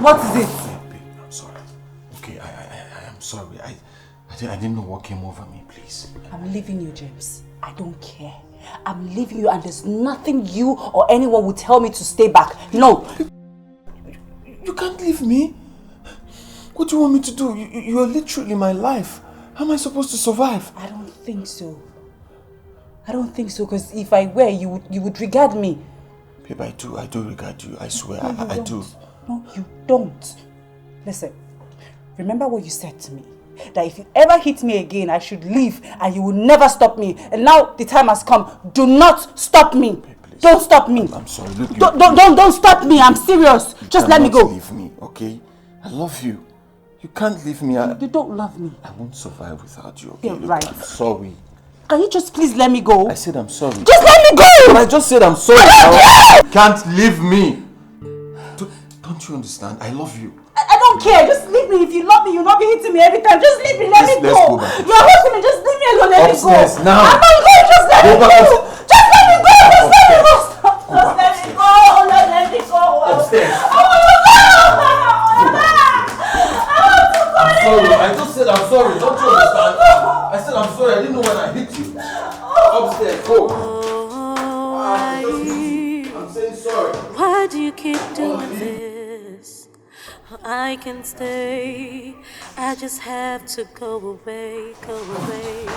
What is it? Babe, I'm sorry. Okay, I am sorry. I didn't know what came over me, please. I'm leaving you, James. I don't care. I'm leaving you and there's nothing you or anyone will tell me to stay back. No. You can't leave me. What do you want me to do? You're literally my life. How am I supposed to survive? I don't think so. I don't think so, because if I were, you would regard me. Babe, I do regard you. I swear, No, I do. No, you don't. Listen, remember what you said to me. That if you ever hit me again, I should leave and you will never stop me. And now the time has come. Do not stop me. Babe, don't stop me. I'm sorry. Look, don't stop me. I'm serious. Just let me go. Leave me, okay? I love you. You can't leave me. You don't love me. I won't survive without you, okay? You're Look, right. I'm sorry. Can you just please let me go? I said I'm sorry. Just let me go! But I just said I'm sorry. You can't leave me. Don't you understand? I love you. I don't care. Just leave me. If you love me, you'll not be hitting me every time. Just leave me. Let me go. Let's go back. You're hurting me. Just leave me alone. Let Upstairs, me go. now. I'm not going. Just let me go. Just let me go. Just let me go. Just let me go. Let me go. Upstairs. I want to go. I'm sorry. I just said I'm sorry. Don't you understand? I said I'm sorry. I didn't know when I hit you. Upstairs. Go. I'm saying sorry. Why do you keep doing this? I can stay. I just have to go away, go away.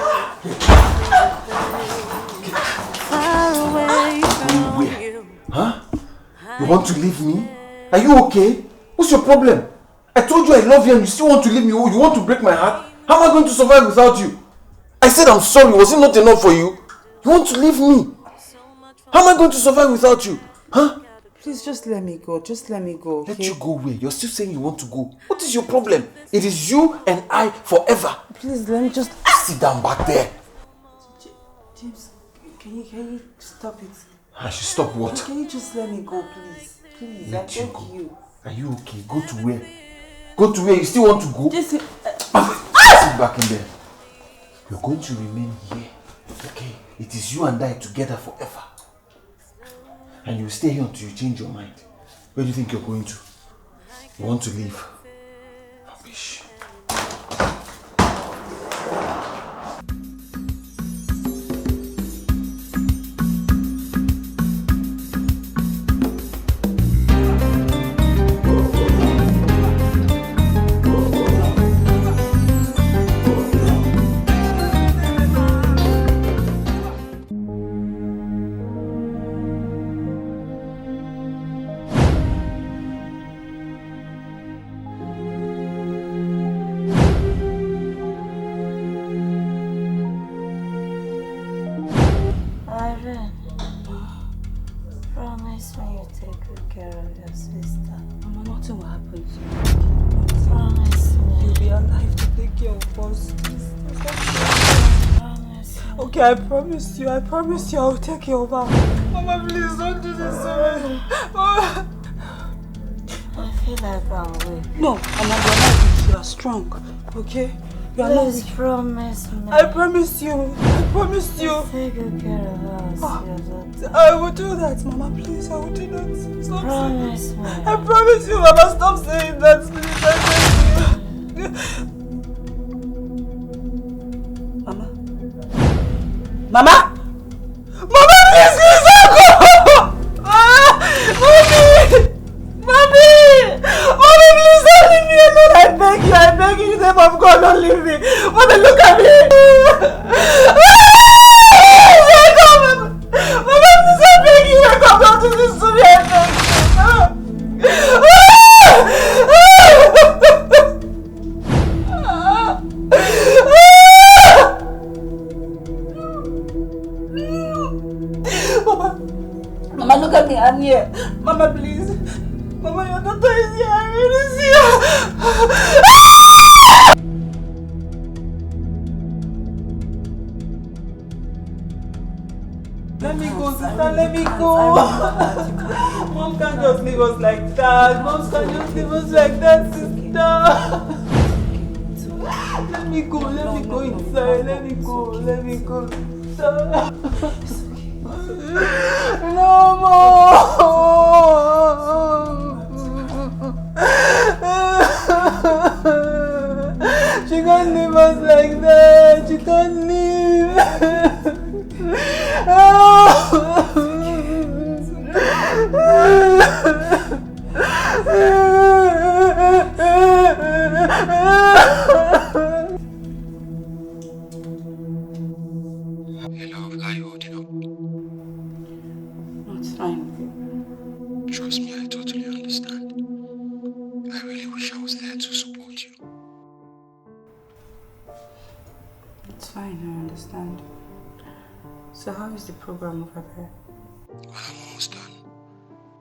Far away from you. Huh? You want to leave me? Are you okay? What's your problem? I told you I love you and you still want to leave me. Oh, you want to break my heart? How am I going to survive without you? I said I'm sorry. Was it not enough for you? You want to leave me? How am I going to survive without you? Huh? Please just let me go. Just let me go. Okay? Let you go where? You're still saying you want to go. What is your problem? It is you and I forever. Please let me just sit down back there. James, can you stop it? I should stop what? Can you just let me go, please? Please, Let I you beg go. you. Are you okay? Go to where? Go to where? You still want to go? Just sit back in there. You're going to remain here. Okay? It is you and I together forever. And you stay here until you change your mind. Where do you think you're going to? You want to leave? Rubbish. I promise you, I'll take you over. Mama, please don't do this to me. Mama. I feel like I'm weak. No, I'm not weak. You are strong, okay? You are not weak. Promise me. I promise you. I promise you. Take good care of us. I will do that, Mama, please. I will do that. Stop promise me. I promise you, Mama. Stop saying that, please. I beg you. Mama? Mama, please don't go! Mommy, please don't leave me alone. I beg you, in the name of God, don't leave me. Mommy, look at me. Wake up, Mama, please, I beg you, wake up, don't do this to me, I beg Mama, look at me, I'm here. Mama, please. Mama, your daughter is here. I really see her. Let me go, sister. Let me go. Mom can't just leave us like that. Mom can't just leave us like that, sister. Let me go inside. Let me go. Sister. No more! It's fine. Trust me, I totally understand. I really wish I was there to support you. It's fine, I understand. So how is the program over there? Well, I'm almost done.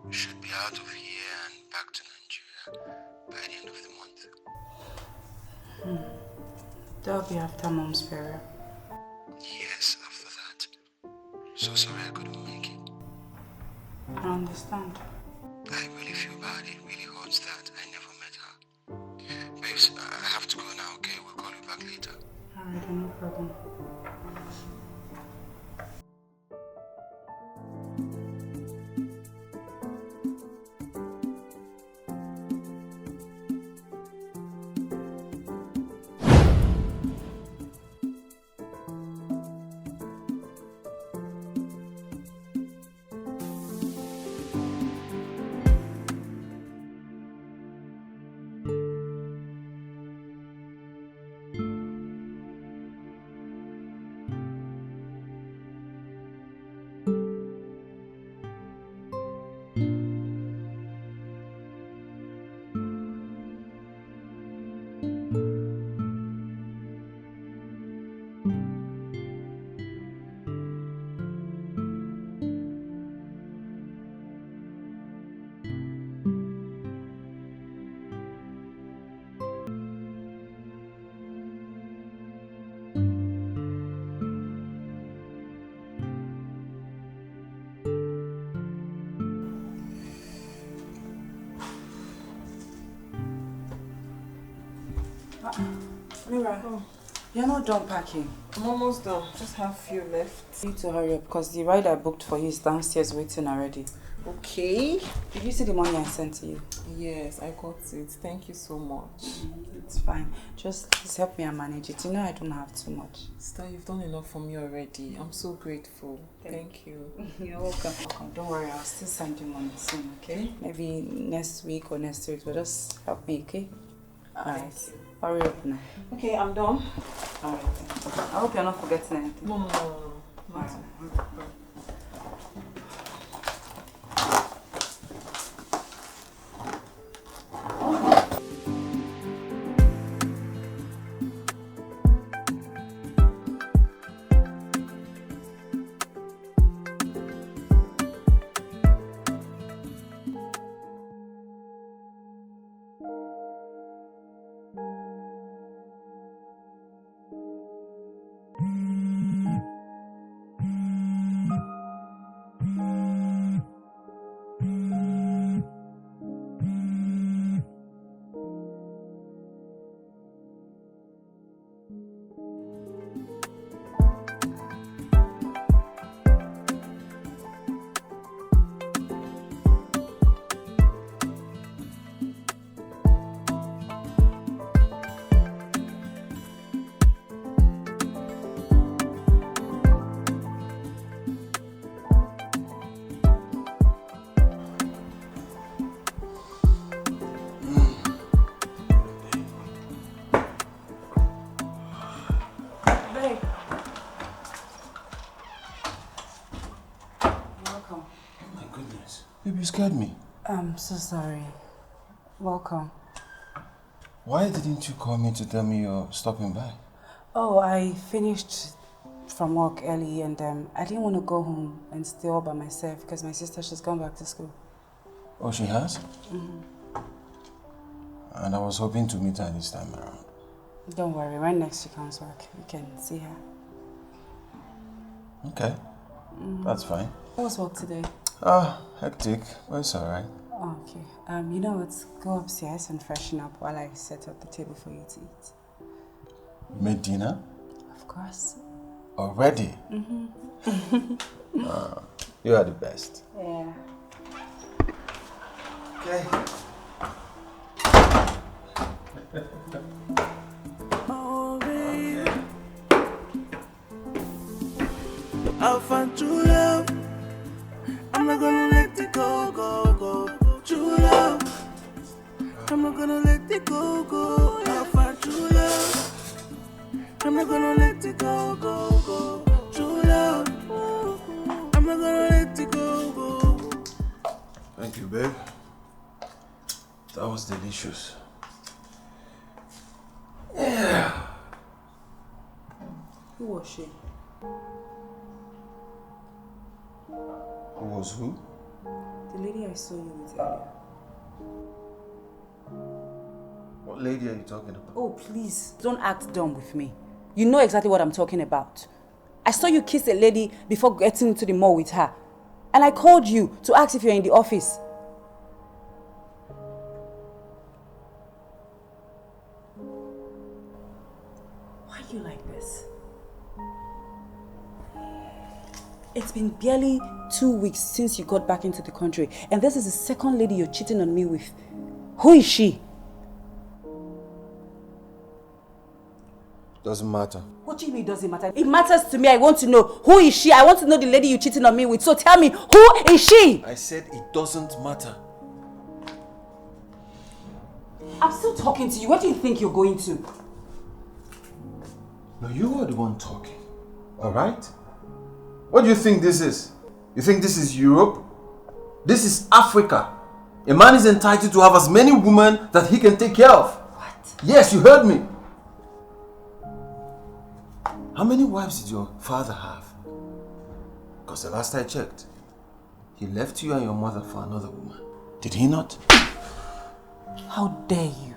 We should be out of here and back to Nigeria by the end of the month. That'll be after Mom's burial. Yes, after that. So sorry I couldn't make it. I understand. I really feel bad. It really hurts that I never met her. Babes, I have to go now, okay? We'll call you back later. Alright, no problem. Mira, you're not done packing. I'm almost done. Just have a few left. You need to hurry up because the ride I booked for you is downstairs waiting already. Okay. Did you see the money I sent to you? Yes, I got it. Thank you so much. It's fine. Just please help me and manage it. You know I don't have too much. Sister, you've done enough for me already. I'm so grateful. Thank you. You're welcome. Don't worry, I'll still send you money soon, okay? Maybe next week or next week, but just help me, okay? Alright. Hurry up now. Okay, I'm done. Alright. I hope you're not forgetting anything. No. Alright. Baby, you scared me. I'm so sorry. Welcome. Why didn't you call me to tell me you're stopping by? Oh, I finished from work early and I didn't want to go home and stay all by myself because my sister, she's gone back to school. Oh, she has? And I was hoping to meet her this time around. Don't worry, when next she comes back, you can see her. Okay, that's fine. How was work today? Hectic, but it's alright. Oh, okay. You know what? Go upstairs and freshen up while I set up the table for you to eat. You made dinner? Of course. Already? You are the best. Yeah. Okay. Oh, baby. I'll find true love. I'm not gonna let it go, go, go. True love. I'm not gonna let it go, go. I'll find true love. I'm not gonna let it go, go, go. True love. I'm not gonna let it go, go, go. Thank you, babe. That was delicious. Yeah. Who was she? Who was who? The lady I saw you with earlier. What lady are you talking about? Oh, please, don't act dumb with me. You know exactly what I'm talking about. I saw you kiss a lady before getting into the mall with her. And I called you to ask if you're in the office. Why are you like this? It's been barely 2 weeks since you got back into the country. And this is the second lady you're cheating on me with. Who is she? Doesn't matter. What do you mean it doesn't matter? It matters to me. I want to know. Who is she? I want to know the lady you're cheating on me with. So tell me, who is she? I said it doesn't matter. I'm still talking to you. Where do you think you're going to? No, you are the one talking. Alright? What do you think this is? You think this is Europe? This is Africa. A man is entitled to have as many women that he can take care of. What? Yes, you heard me. How many wives did your father have? Because the last I checked, he left you and your mother for another woman. Did he not? How dare you?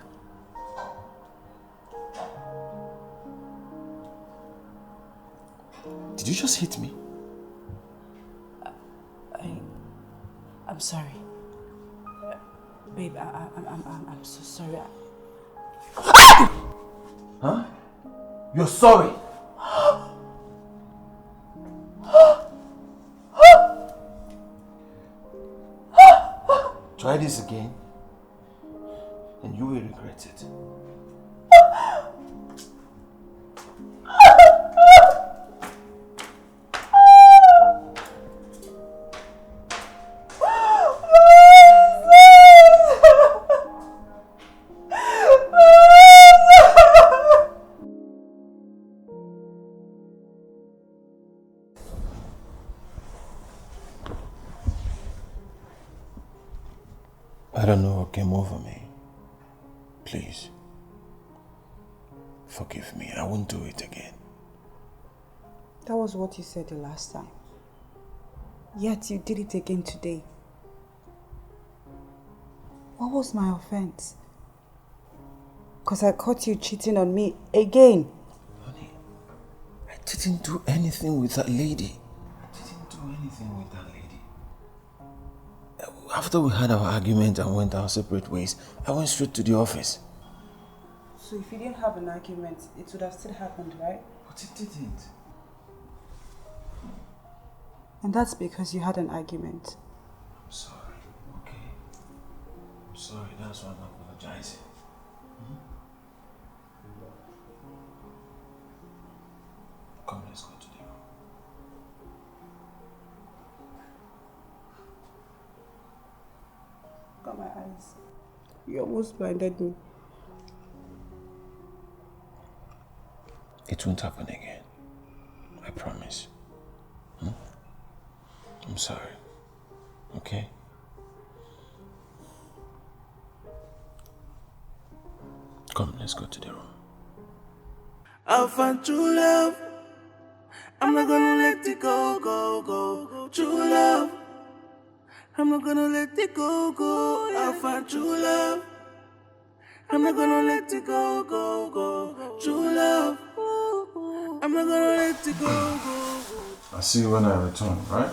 Did you just hit me? I'm sorry. Babe, I'm so sorry. Huh? You're sorry? Try this again, and you will regret it. I don't know what came over me. Please, forgive me. I won't do it again. That was what you said the last time. Yet you did it again today. What was my offense? Because I caught you cheating on me again. Honey, I didn't do anything with that lady. I didn't do anything with that lady. After we had our argument and went our separate ways, I went straight to the office. So if you didn't have an argument, it would have still happened, right? But it didn't. And that's because you had an argument. I'm sorry, okay? I'm sorry, that's why I'm apologizing. Come, let's go to the room. Got my eyes. You almost blinded me. It won't happen again. I promise. I'm sorry. Okay? Come, let's go to the room. I'll find true love. I'm not gonna let it go, go, go. True love. I'm not gonna let it go, go. I'll find true love. I'm not gonna let it go, go, go. True love. I'm not gonna let it go, go. I'll see you when I return, right?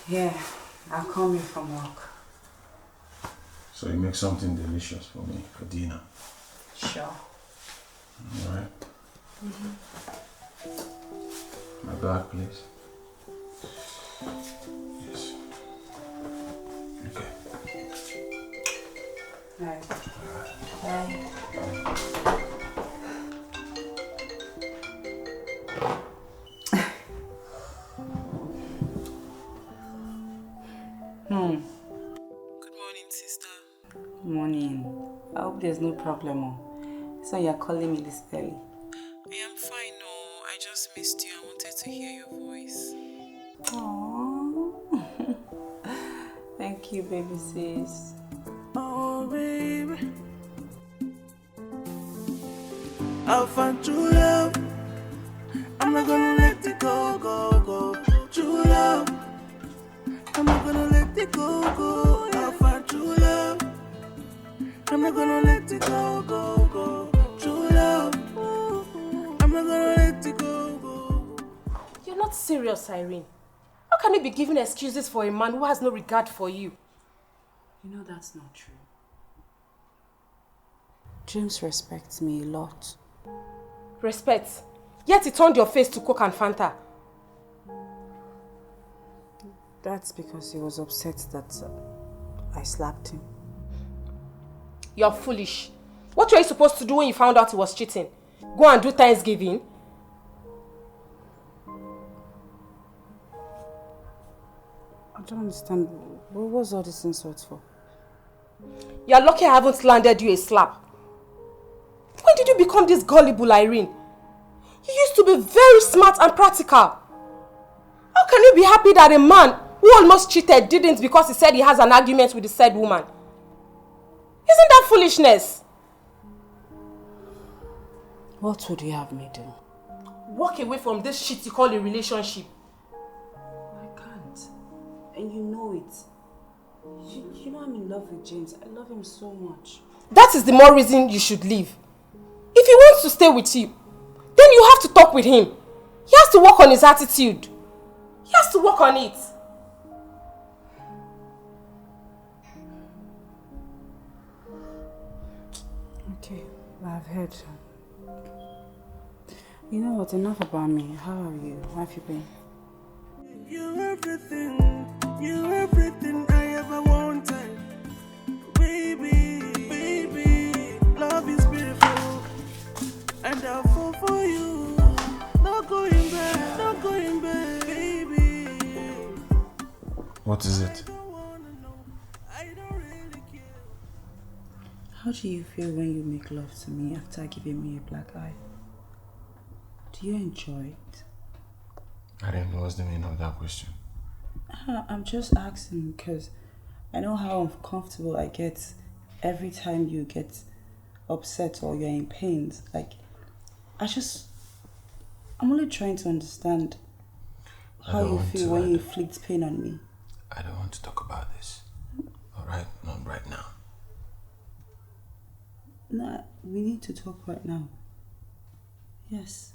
Yeah, I'll come here from work. So you make something delicious for me, for dinner. Sure. Alright? My bag, please. Yes. Okay. Right. Bye. Good morning, sister. Good morning. I hope there's no problem. So you're calling me this early. I am fine, no. I just missed you. I wanted to hear your voice. Aww. Thank Thank you, baby sis. Oh, baby. I'll find true love. I'm not gonna let it go, go, go. True love. I'm not gonna let it go, go. I'll find true love. I'm not gonna let it go, go, go. True love. I'm not gonna let it go, go. You're not serious, Irene. How can you be giving excuses for a man who has no regard for you? You know that's not true. James respects me a lot. Respect. Yet he turned your face to Coke and Fanta. That's because he was upset that I slapped him. You're foolish. What were you supposed to do when you found out he was cheating? Go and do Thanksgiving? I don't understand. What was all this insult for? You're lucky I haven't landed you a slap. When did you become this gullible, Irene? You used to be very smart and practical. How can you be happy that a man who almost cheated didn't because he said he has an argument with the said woman? Isn't that foolishness? What would you have me do? Walk away from this shit you call a relationship. I can't. And you know it. You know I'm in love with James. I love him so much. That is the more reason you should leave. If he wants to stay with you, then you have to talk with him. He has to work on his attitude. He has to work on it. Okay, I've heard. You know what? Enough about me. How are you? How have you been? You're everything I ever wanted. Baby, baby, love is beautiful. And I'll fall for you. Not going back, baby. What is it? I don't really care. How do you feel when you make love to me after giving me a black eye? Do you enjoy it? I didn't know what's the meaning of that question. I'm just asking because I know how uncomfortable I get every time you get upset or you're in pain. Like, I'm only trying to understand how you feel when you inflict pain on me. I don't want to talk about this. Alright? Not right now. No, we need to talk right now. Yes.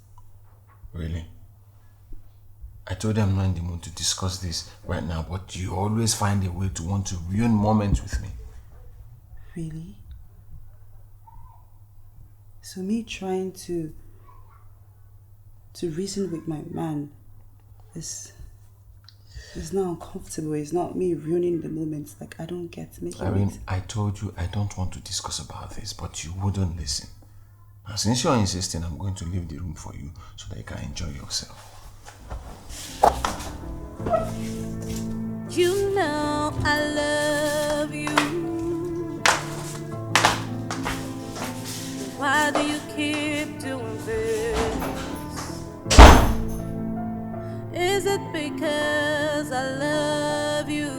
Really? I told you I'm not in the mood to discuss this right now, but you always find a way to want to ruin moments with me. Really? So me trying to reason with my man is not uncomfortable. It's not me ruining the moments. Like, I don't get making I mean, it. I told you I don't want to discuss about this, but you wouldn't listen. Now, since you're insisting, I'm going to leave the room for you so that you can enjoy yourself. You know I love you. Why do you keep doing this? Is it because I love you?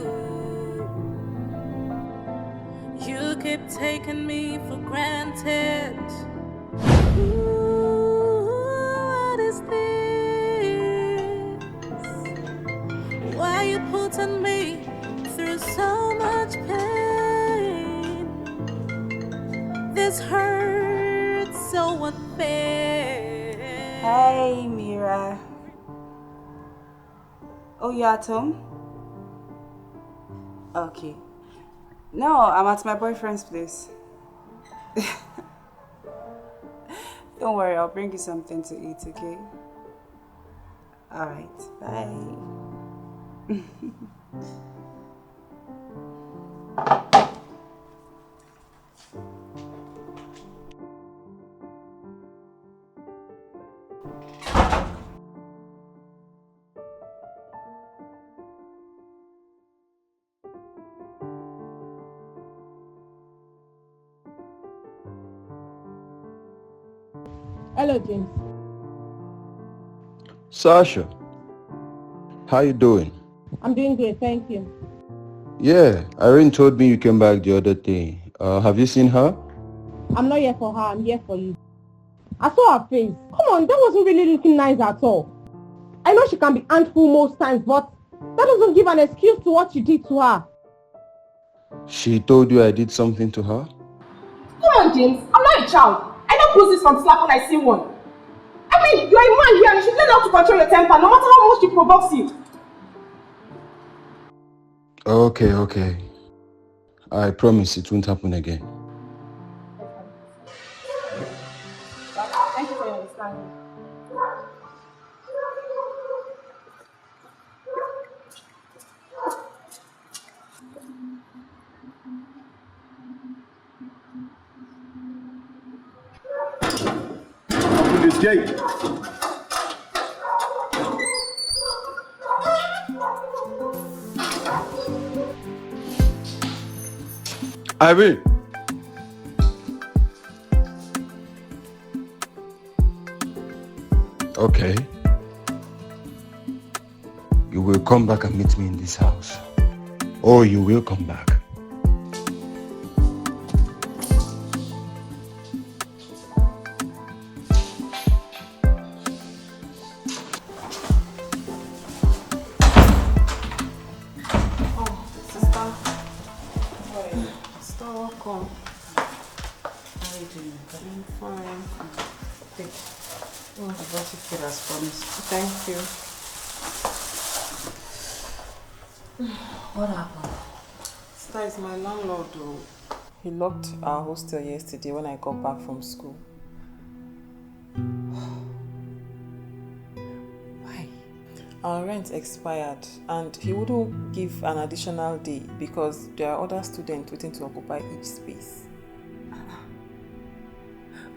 You keep taking me for granted. Ooh, what is this? Why you putting me through so much pain? This hurts so unfair. Hey, Mira. Oh, you're at home? Okay. No, I'm at my boyfriend's place. Don't worry, I'll bring you something to eat, okay? Alright, bye. Hello, James. Sasha, how you doing? I'm doing great, thank you. Yeah, Irene told me you came back the other day. Have you seen her? I'm not here for her, I'm here for you. I saw her face. Come on, that wasn't really looking nice at all. I know she can be handful most times, but that doesn't give an excuse to what you did to her. She told you I did something to her? Come on, James. I'm not a child. I know bruises from slap when I see one. I mean, you're a man here and you should learn how to control your temper no matter how much she provokes you. Okay. I promise it won't happen again. Thank you for your understanding. Open this gate. Irene! Okay. You will come back and meet me in this house. Or you will come back. Thank you. What happened? Sister, is my landlord though. He locked our hostel yesterday when I got back from school. Why? Our rent expired and he wouldn't give an additional day because there are other students waiting to occupy each space.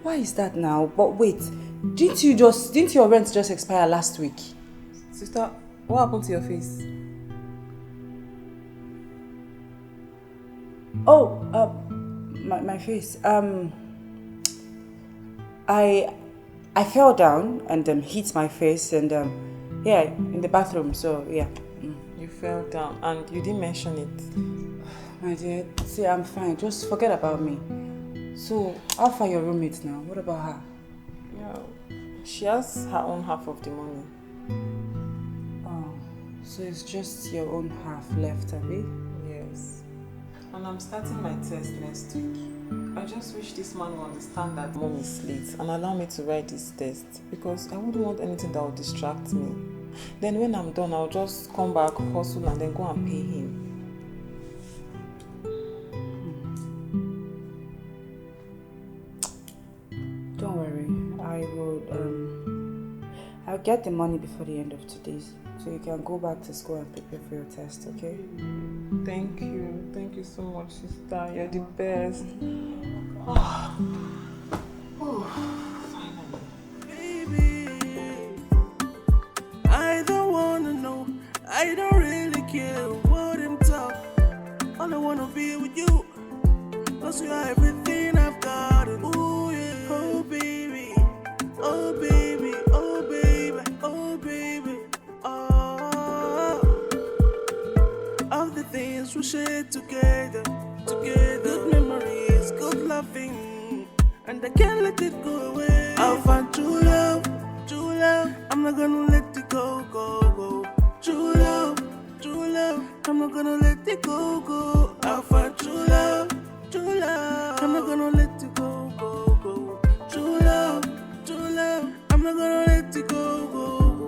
Why is that now? But wait, didn't your rent just expire last week? Sister, what happened to your face? Oh, my face. I fell down and hit my face and yeah, in the bathroom. So yeah. You fell down and you didn't mention it. My dear, see, I'm fine. Just forget about me. So, how far your roommate now? What about her? Yeah, she has her own half of the money. Oh, so it's just your own half left, Abby? Yes. And I'm starting my test next week. I just wish this man will understand that mom is late and allow me to write this test because I wouldn't want anything that would distract me. Then when I'm done, I'll just come back, hustle and then go and pay him. Don't worry, I'll get the money before the end of today, so you can go back to school and prepare for your test, okay? Thank you so much, sister. You're the best. Baby, I don't wanna know, I don't really care what I'm talking. All I wanna be with you, cause you are everything I've got. Ooh yeah, oh baby, oh baby, oh baby, oh baby, oh. All the things we share together, good memories, good loving, and I can't let it go away. I'll find true love, I'm not gonna let it go. True love, I'm not gonna let it go. I'll find true love, I'm not gonna let it go. True love, I'm not gonna let it go.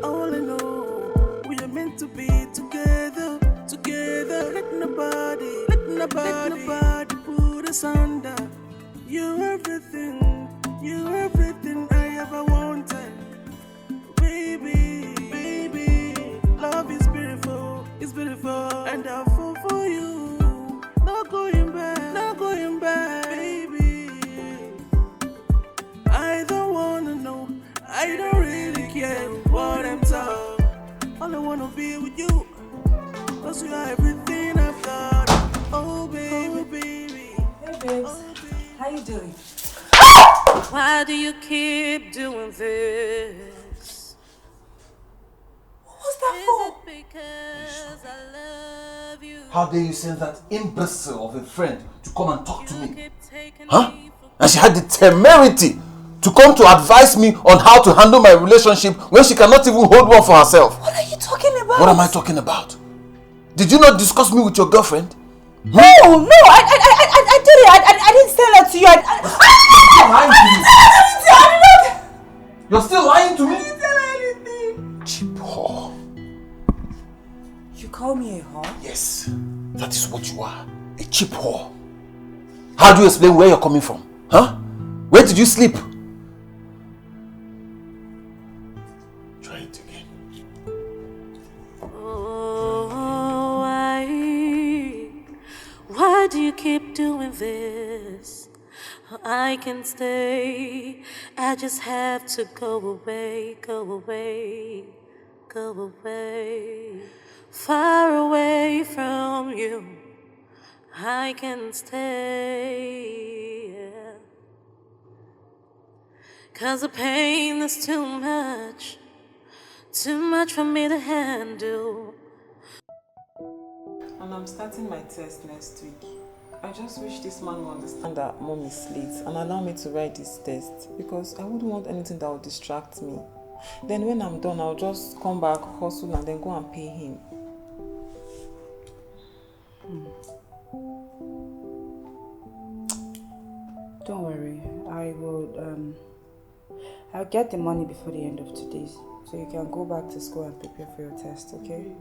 All I know, we are meant to be together. Let nobody put us under. You're everything I ever wanted. Baby, love is beautiful, and I'll fall for you. No going back, baby. I don't wanna know, I don't really care what I'm told. All I wanna be with you, cause you are everything I've got. Oh baby. Hey babes, how you doing? Why do you keep doing this? What was that for? Because How dare you send that imbecile of a friend to come and talk to me? Huh? And she had the temerity to come to advise me on how to handle my relationship when she cannot even hold one for herself. What are you talking about? What am I talking about? Did you not discuss me with your girlfriend? No, I did it. I didn't say that to you. You're still lying to me? I didn't tell her anything. Cheap whore. You call me a whore? Yes, that is what you are. A cheap whore. How do you explain where you're coming from? Huh? Where did you sleep? Try it again. Oh, why do you keep doing this? I can stay. I just have to go away, go away, go away. Far away from you. I can stay. Yeah. 'Cause the pain is too much for me to handle. And I'm starting my test next week. I just wish this man would understand that mom is late and allow me to write this test, because I wouldn't want anything that would distract me. Then when I'm done, I'll just come back, hustle, and then go and pay him. Don't worry. I'll get the money before the end of today, so you can go back to school and prepare for your test, okay?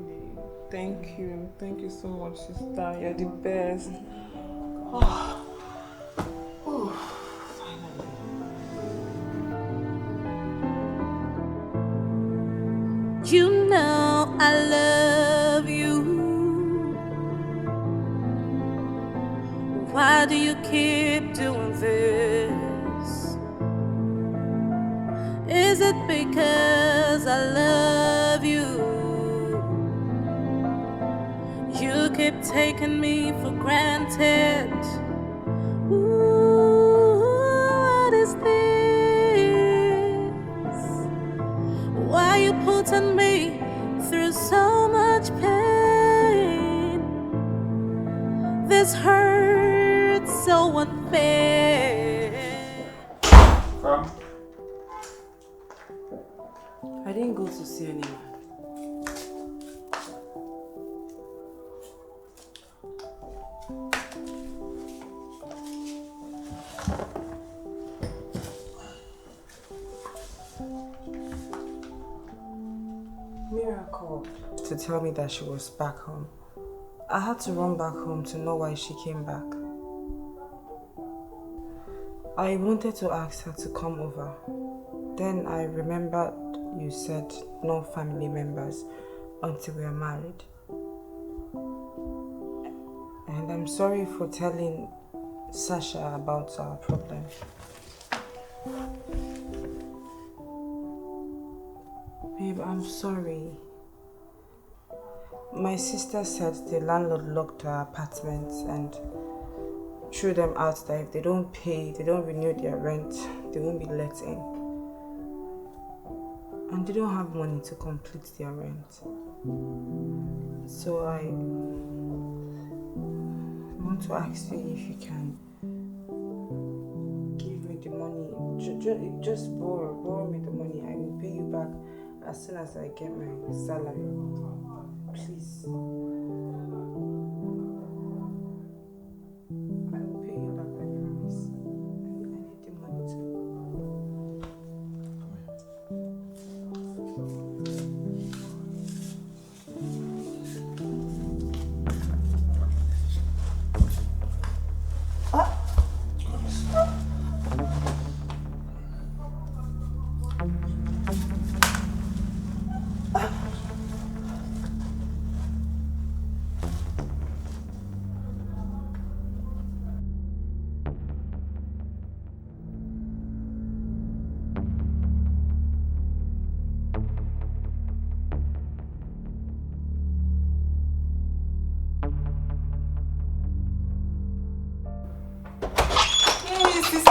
Thank you. Thank you so much, sister. You're the best. Finally. You know I love you. Why do you keep doing this? Is it because I love you? You keep taking me for granted. Ooh, what is this? Why you putting me through so much pain? This hurts so unfair. I didn't go to see anyone. Mira called to tell me that she was back home. I had to run back home to know why she came back. I wanted to ask her to come over. Then I remembered you said no family members until we are married. And I'm sorry for telling Sasha about our problem. Babe, I'm sorry. My sister said the landlord locked her apartment and threw them out that if they don't pay, they don't renew their rent, they won't be let in. And they don't have money to complete their rent. So I want to ask you if you can give me the money. Just borrow me the money. I will pay you back as soon as I get my salary. Please. I will pay you back, I promise. I need the money too.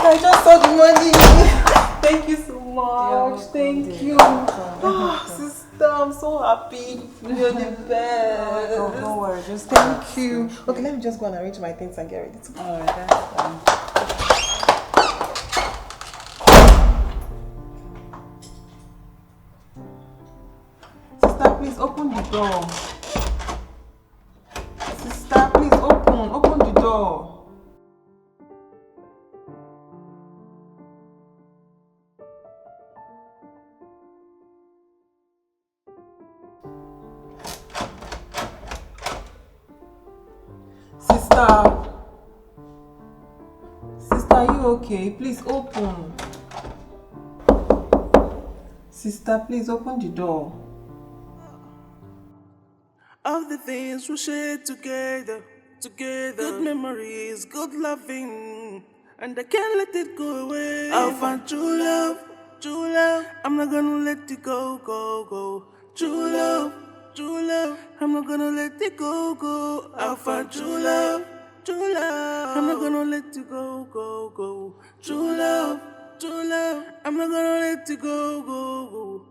I just saw the money. Thank you so much. Thank you. Oh, sister. sister, I'm so happy. You're the best. Oh, don't worry, just thank you. Okay, let me just go and arrange my things and get ready to go. Alright, that's fine. Sister, please open the door. Sister, please open the door. Sister, are you okay? Please open. Sister, please open the door. All the things we share together. Good memories, good loving, and I can't let it go away. I'll find true love. I'm not gonna let it go. True love. I'm not gonna let it go. I'll find true love. I'm not gonna let it go. True love. I'm not gonna let it go.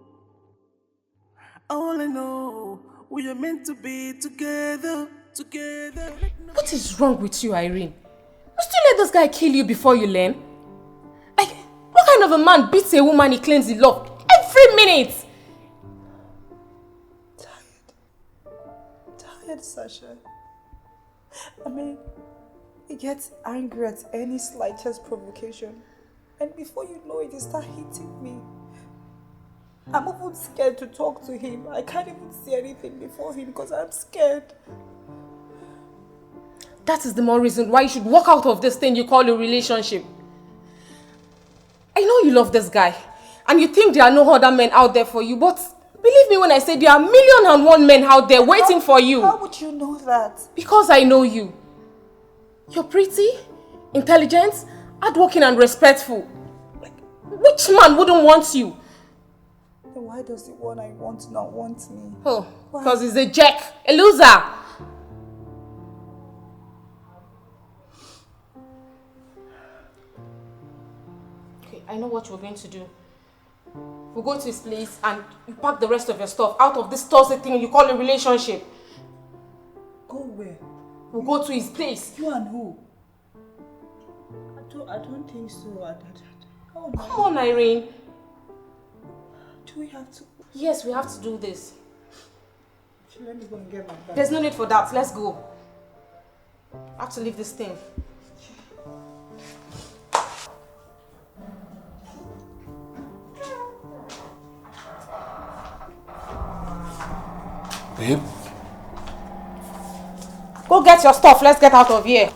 All I know, we are meant to be together. What is wrong with you, Irene? You still let this guy kill you before you learn? Like, what kind of a man beats a woman he claims he loves every minute? Tired, Sasha. I mean, he gets angry at any slightest provocation. And before you know it, he starts hitting me. I'm even scared to talk to him. I can't even say anything before him because I'm scared. That is the more reason why you should walk out of this thing you call a relationship. I know you love this guy and you think there are no other men out there for you, but believe me when I say there are 1,000,001 men out there waiting for you. How would you know that? Because I know you. You're pretty, intelligent, hardworking and respectful. Like, which man wouldn't want you? Then why does the one I want not want me? Oh, because he's a jack, a loser. I know what you're going to do. We'll go to his place and you pack the rest of your stuff out of this Thursday thing you call a relationship. Go where? We'll go to his place. You and who? I don't think so. Come on, Irene. Do we have to? Yes, we have to do this. Let me go and get my bag. There's no need for that. Let's go. I have to leave this thing. Babe? Go get your stuff. Let's get out of here.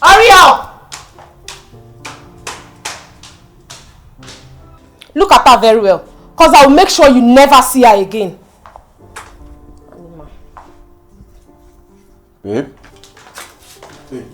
Hurry up! Look at her very well, because I will make sure you never see her again. Babe? Babe?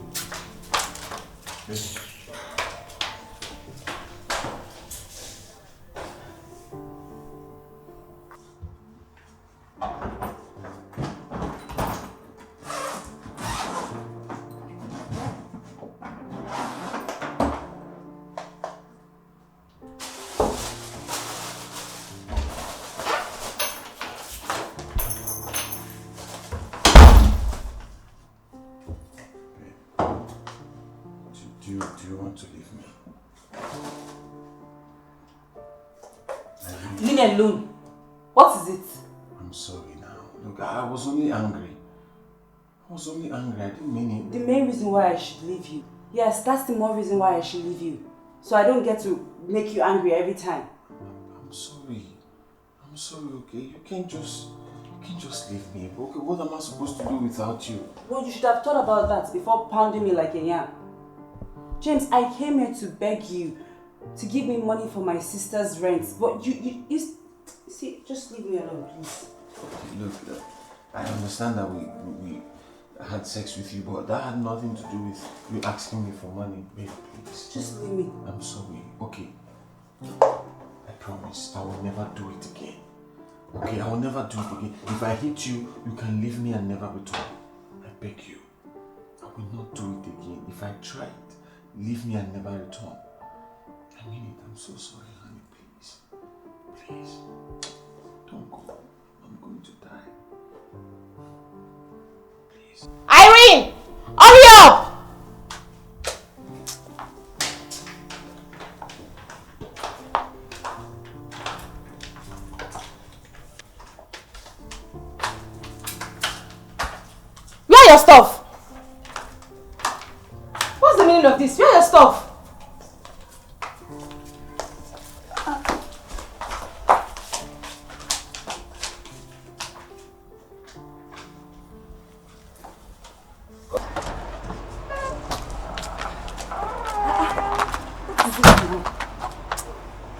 Do you want to leave me? Leave me alone. What is it? I'm sorry now. Look, I was only angry. I didn't mean it. The main reason why I should leave you. Yes, that's the more reason why I should leave you. So I don't get to make you angry every time. I'm sorry, okay? You can't just leave me. Okay, what am I supposed to do without you? Well, you should have thought about that before pounding me like a yam. James, I came here to beg you to give me money for my sister's rent. But you see, just leave me alone, please. Okay, look, I understand that we had sex with you, but that had nothing to do with you asking me for money. Babe, please. Just leave me. I'm sorry. Okay. I promise I will never do it again. Okay, I will never do it again. If I hit you, you can leave me and never return. I beg you. I will not do it again. If I try it, leave me and never return. I I mean it. I'm so sorry, honey. Please. Please. Don't go. I'm going to die. Please. Irene! Hurry up! Where are your stuff? What's the meaning of this? Where are your stuff?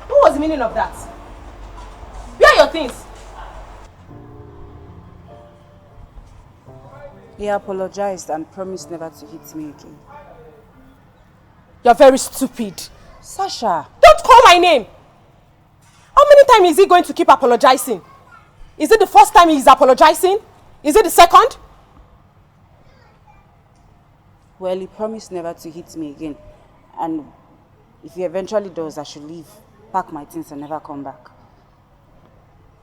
What was the meaning of that? Where are your things? He apologized and promised never to hit me again. You're very stupid. Sasha! Don't call my name! How many times is he going to keep apologizing? Is it the first time he's apologizing? Is it the second? Well, he promised never to hit me again. And if he eventually does, I should leave, pack my things and never come back.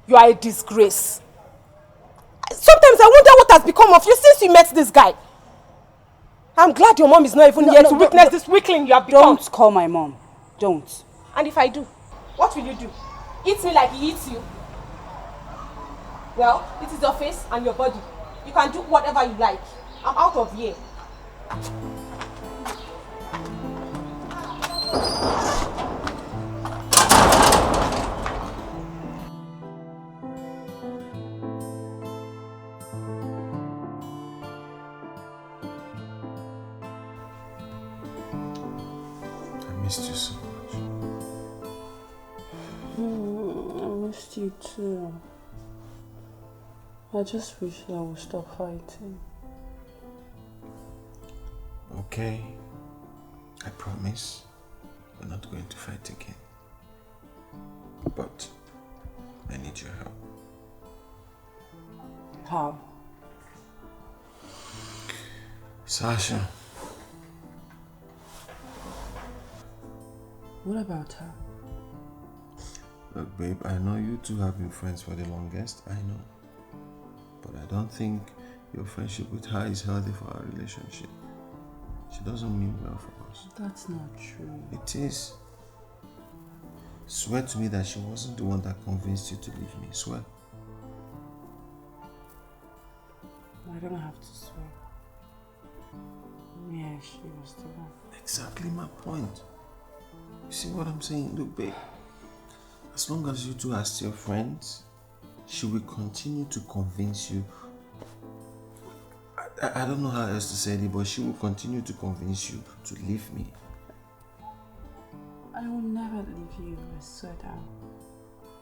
You are a disgrace. Sometimes I wonder what has become of you since you met this guy. I'm glad your mom is not even here to witness this weakling you have become. Don't call my mom. Don't. And if I do, what will you do? Eat me like he eats you? Well, it is your face and your body. You can do whatever you like. I'm out of here. I missed you so much. I missed you too. I just wish I would stop fighting. Okay. I promise we're not going to fight again. But I need your help. How? Sasha. What about her? Look, babe, I know you two have been friends for the longest, I know. But I don't think your friendship with her is healthy for our relationship. She doesn't mean well for us. That's not true. It is. Swear to me that she wasn't the one that convinced you to leave me. Swear. I don't have to swear. Yeah, she was the one. Exactly my point. You see what I'm saying? Look, babe. As long as you two are still friends, she will continue to convince you. I don't know how else to say it, but she will continue to convince you to leave me. I will never leave you, I swear down.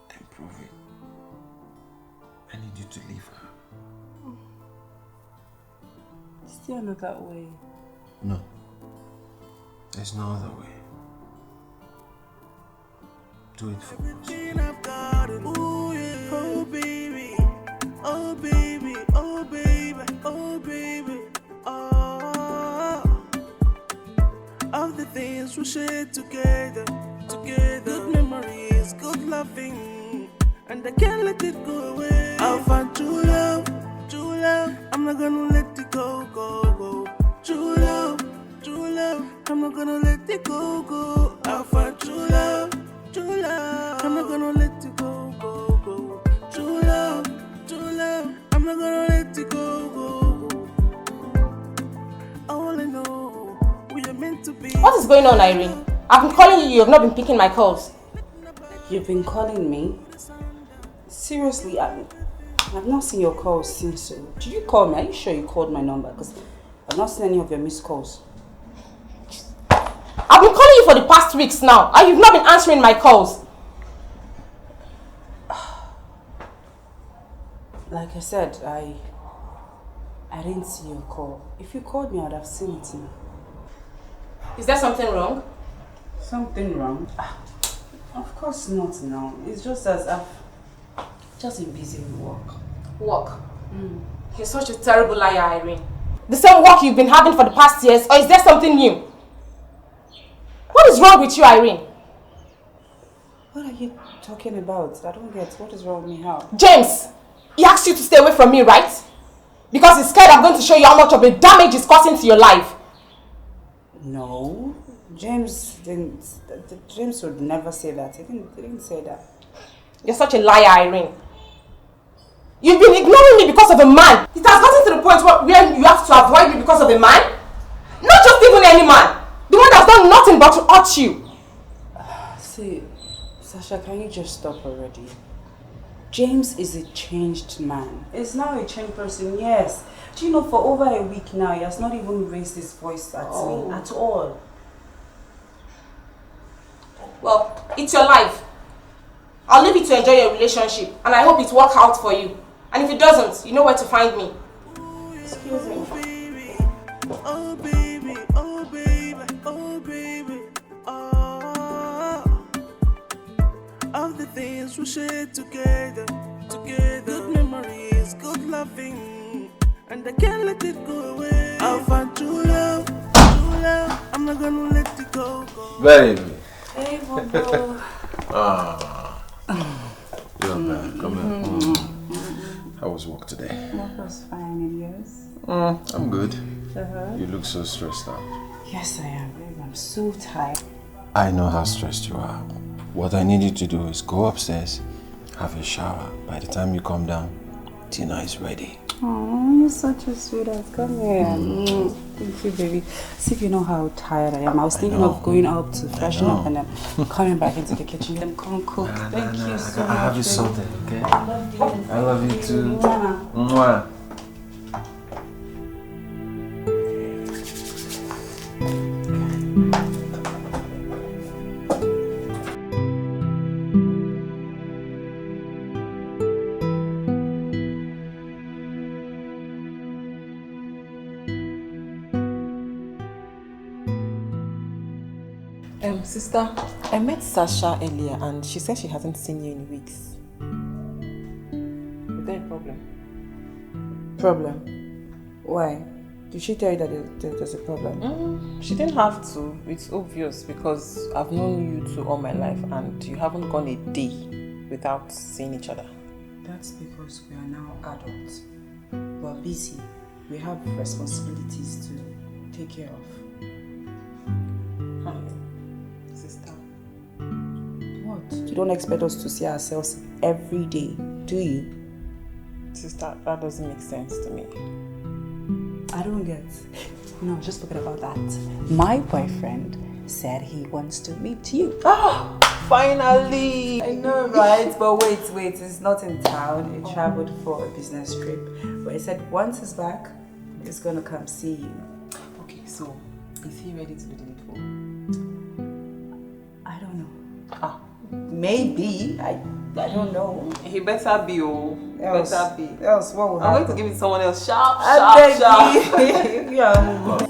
Then prove it. I need you to leave her. Still not that way. No. There's no other way. Do it for us. I've got it. Ooh, yeah. Oh baby, oh baby, oh baby, oh baby, oh. Of the things we shared together, good memories, good loving, and I can't let it go away. I'll find true love, I'm not gonna let it go, go. True love, I'm not gonna let it go. I'll find true love, I'm not gonna let it go. True love, I'm not gonna let it go. All I know, we are meant to be. What is going on, Irene? I've been calling you, you have not been picking my calls. You've been calling me? Seriously, I've not seen your calls since. So did you call me? Are you sure you called my number? Because I've not seen any of your missed calls. I've been calling you for the past weeks now, and you've not been answering my calls. Like I said, I didn't see your call. If you called me, I would have seen it now. Is there something wrong? Something wrong? Of course not now. It's just as I've just been busy with work. Work? You're such a terrible liar, Irene. The same work you've been having for the past years, or is there something new? What is wrong with you, Irene? talking about? I don't get. What is wrong with me? How? James! He asked you to stay away from me, right? Because he's scared I'm going to show you how much of a damage he's causing to your life. No. James didn't. James would never say that. He didn't say that. You're such a liar, Irene. You've been ignoring me because of a man. It has gotten to the point where you have to avoid me because of a man? Not just even any man. The one that's done nothing but to hurt you. See, Sasha, can you just stop already? James is a changed man. He's now a changed person, yes. Do you know, for over a week now, he has not even raised his voice at me at all. Well, it's your life. I'll leave you to enjoy your relationship, and I hope it works out for you. And if it doesn't, you know where to find me. Excuse me. Oh baby, oh baby, oh baby, oh. Of the things we shared together, good memories, good loving, and I can't let it go away. I'll find true love, I'm not gonna let it go. Baby. Hey, Bobo. You're back. Come here. How was work today? Work was fine, and yours? I'm good. You look so stressed out. Yes, I am, babe. I'm so tired. I know how stressed you are. What I need you to do is go upstairs, have a shower. By the time you come down, dinner is ready. Oh, you're such a sweetheart. Come here. Thank you, baby. See if you know how tired I am. I was thinking of going out to freshen up and then coming back into the kitchen. Then come cook. Thank you so much. I have you sorted, okay? I love you. I love you too. Mwah. Mwah. Sister, I met Sasha earlier and she said she hasn't seen you in weeks. Is there a problem? Problem? Why? Did she tell you that there's a problem? She didn't have to. It's obvious because I've known you two all my life and you haven't gone a day without seeing each other. That's because we are now adults. We're busy. We have responsibilities to take care of. Sister. What? You don't expect us to see ourselves every day, do you? Sister, that doesn't make sense to me. I don't get. No, just forget about that. My boyfriend said he wants to meet you. Oh, finally! I know, right? But wait, it's not in town. He traveled for a business trip. But he said once he's back, he's gonna come see you. Okay, so is he ready to do the needful? I don't know. Maybe. I don't know. He better be, oh. Else what will I'm happen? going to give it to someone else. Sharp. Yeah.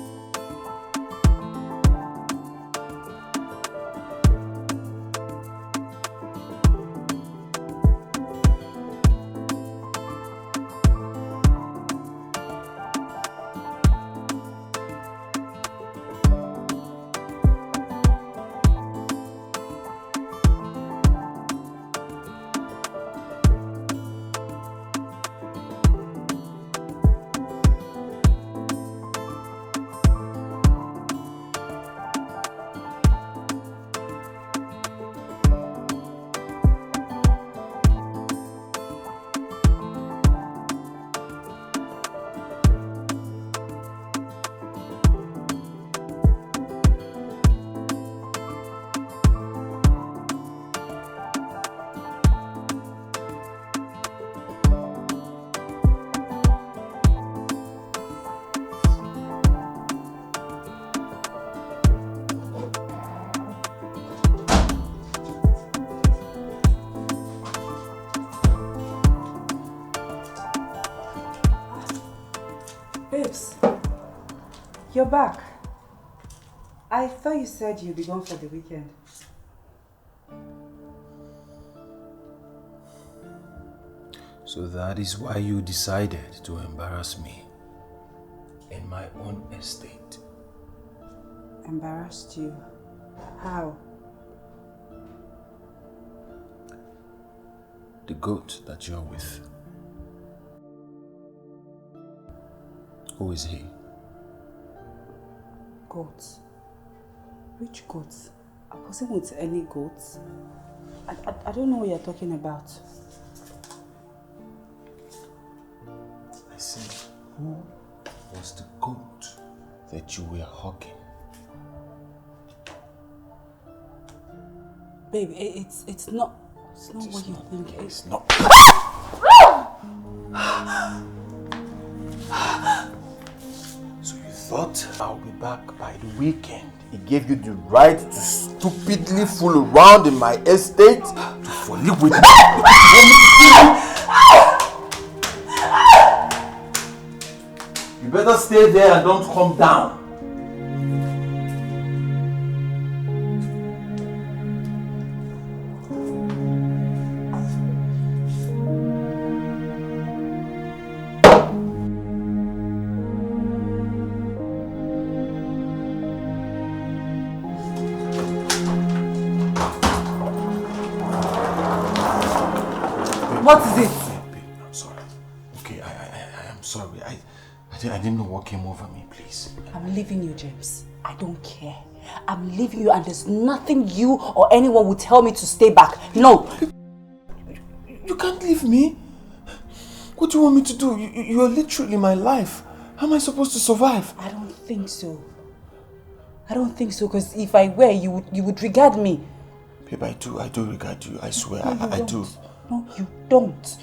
Babes, you're back. I thought you said you'd be gone for the weekend. So that is why you decided to embarrass me in my own estate. Embarrassed you? How? the goat that you're with. Who is he? Goats? Which goats? I wasn't with any goats. I don't know what you're talking about. I said, who was the goat that you were hugging? Baby, it's not what you think. It's not. So you thought I'll be back by the weekend? He gave you the right to stupidly fool around in my estate to fall in with me. You better stay there and don't come down. What is it? Babe, I'm sorry. Okay, I am sorry. I didn't know what came over me, please. I'm leaving you, James. I don't care. I'm leaving you and there's nothing you or anyone will tell me to stay back. No. You can't leave me. What do you want me to do? You're literally my life. How am I supposed to survive? I don't think so. I don't think so, because if I were, you would regard me. Babe, I do regard you. I swear, No, I do. No, you don't.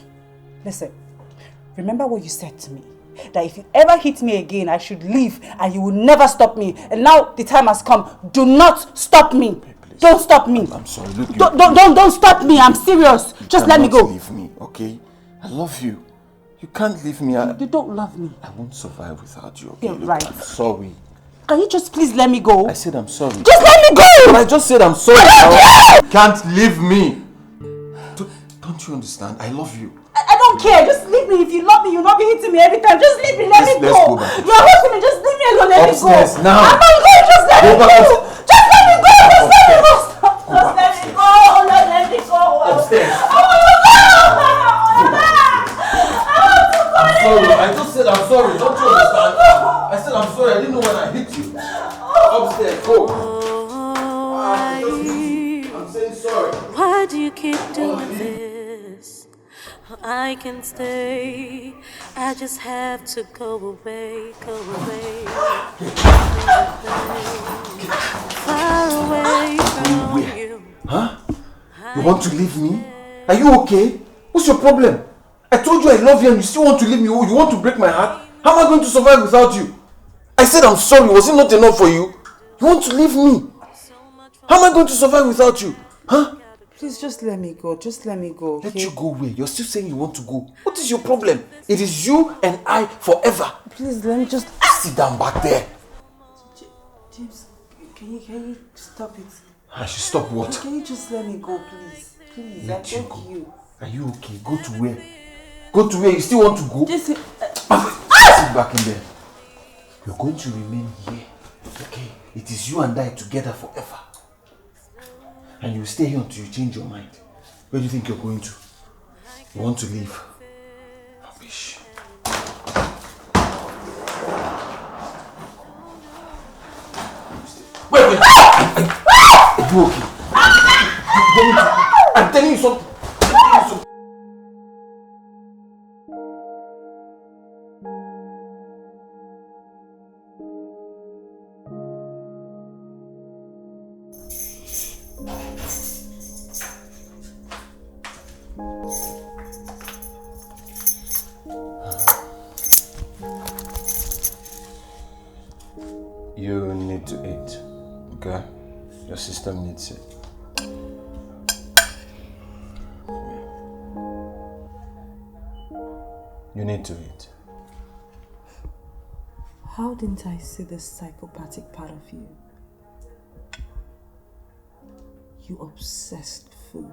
Listen, remember what you said to me. That if you ever hit me again, I should leave and you will never stop me. And now the time has come. Do not stop me. Babe, please. Don't stop me. I'm sorry. Look, don't stop me. I'm serious. Just let me go. Leave me, okay? I love you. You can't leave me. You don't love me. I won't survive without you, okay? You're Look, right. I'm sorry. Can you just please let me go? I said I'm sorry. Just let me go! But I just said I'm sorry. You can't leave me. Don't you understand? I love you. I don't care. Just leave me. If you love me, you'll not be hitting me every time. Just leave me. Let me Let's go. go back. You're hurting me. Just leave me alone. Let Upstairs, me go. now. I'm not going. Just let me back. go. Just let me go. Just let me go. Just back. let me go. Just let me go. Upstairs. I want to go. I'm sorry. I just said I'm sorry. Don't you understand? I said I'm sorry. I didn't know when I hit you. Upstairs. Go. I'm saying sorry. Why do you keep doing this? I can stay. I just have to go away, go away. Far away from Where? you. Huh? You want to leave me? Are you okay? What's your problem? I told you I love you and you still want to leave me. You want to break my heart? How am I going to survive without you? I said I'm sorry. Was it not enough for you? You want to leave me? How am I going to survive without you? Huh? Please just let me go. Just let me go. Okay? Let you go where? You're still saying you want to go. What is your problem? It is you and I forever. Please let me just. Sit down back there. James, can you stop it? I should stop what? Can you just let me go, please? Please, I Let you beg go. you. Are you okay? Go to where? Go to where? You still want to go? Just Sit back in there. You're going to remain here. Okay? It is you and I together forever. And you stay here until you change your mind. Where do you think you're going to? You want to leave? Rubbish. Wait! Are you okay? I'm telling you something. You need to eat, okay? Your system needs it. You need to eat. How didn't I see this psychopathic part of you? You obsessed fool.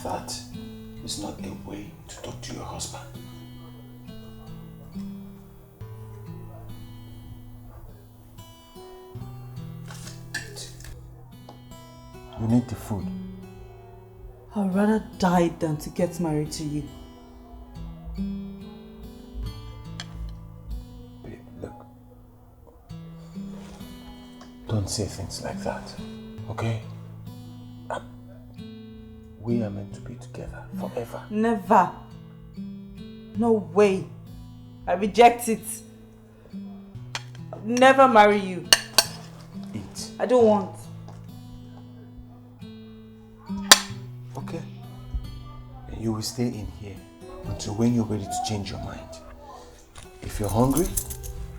That is not a way to talk to your husband. You need the food. I'd rather die than to get married to you. Babe, look. Don't say things like that, okay? We are meant to be together forever. Never. No way. I reject it. I'll never marry you. Eat. I don't want. Okay. You will stay in here until when you're ready to change your mind. If you're hungry,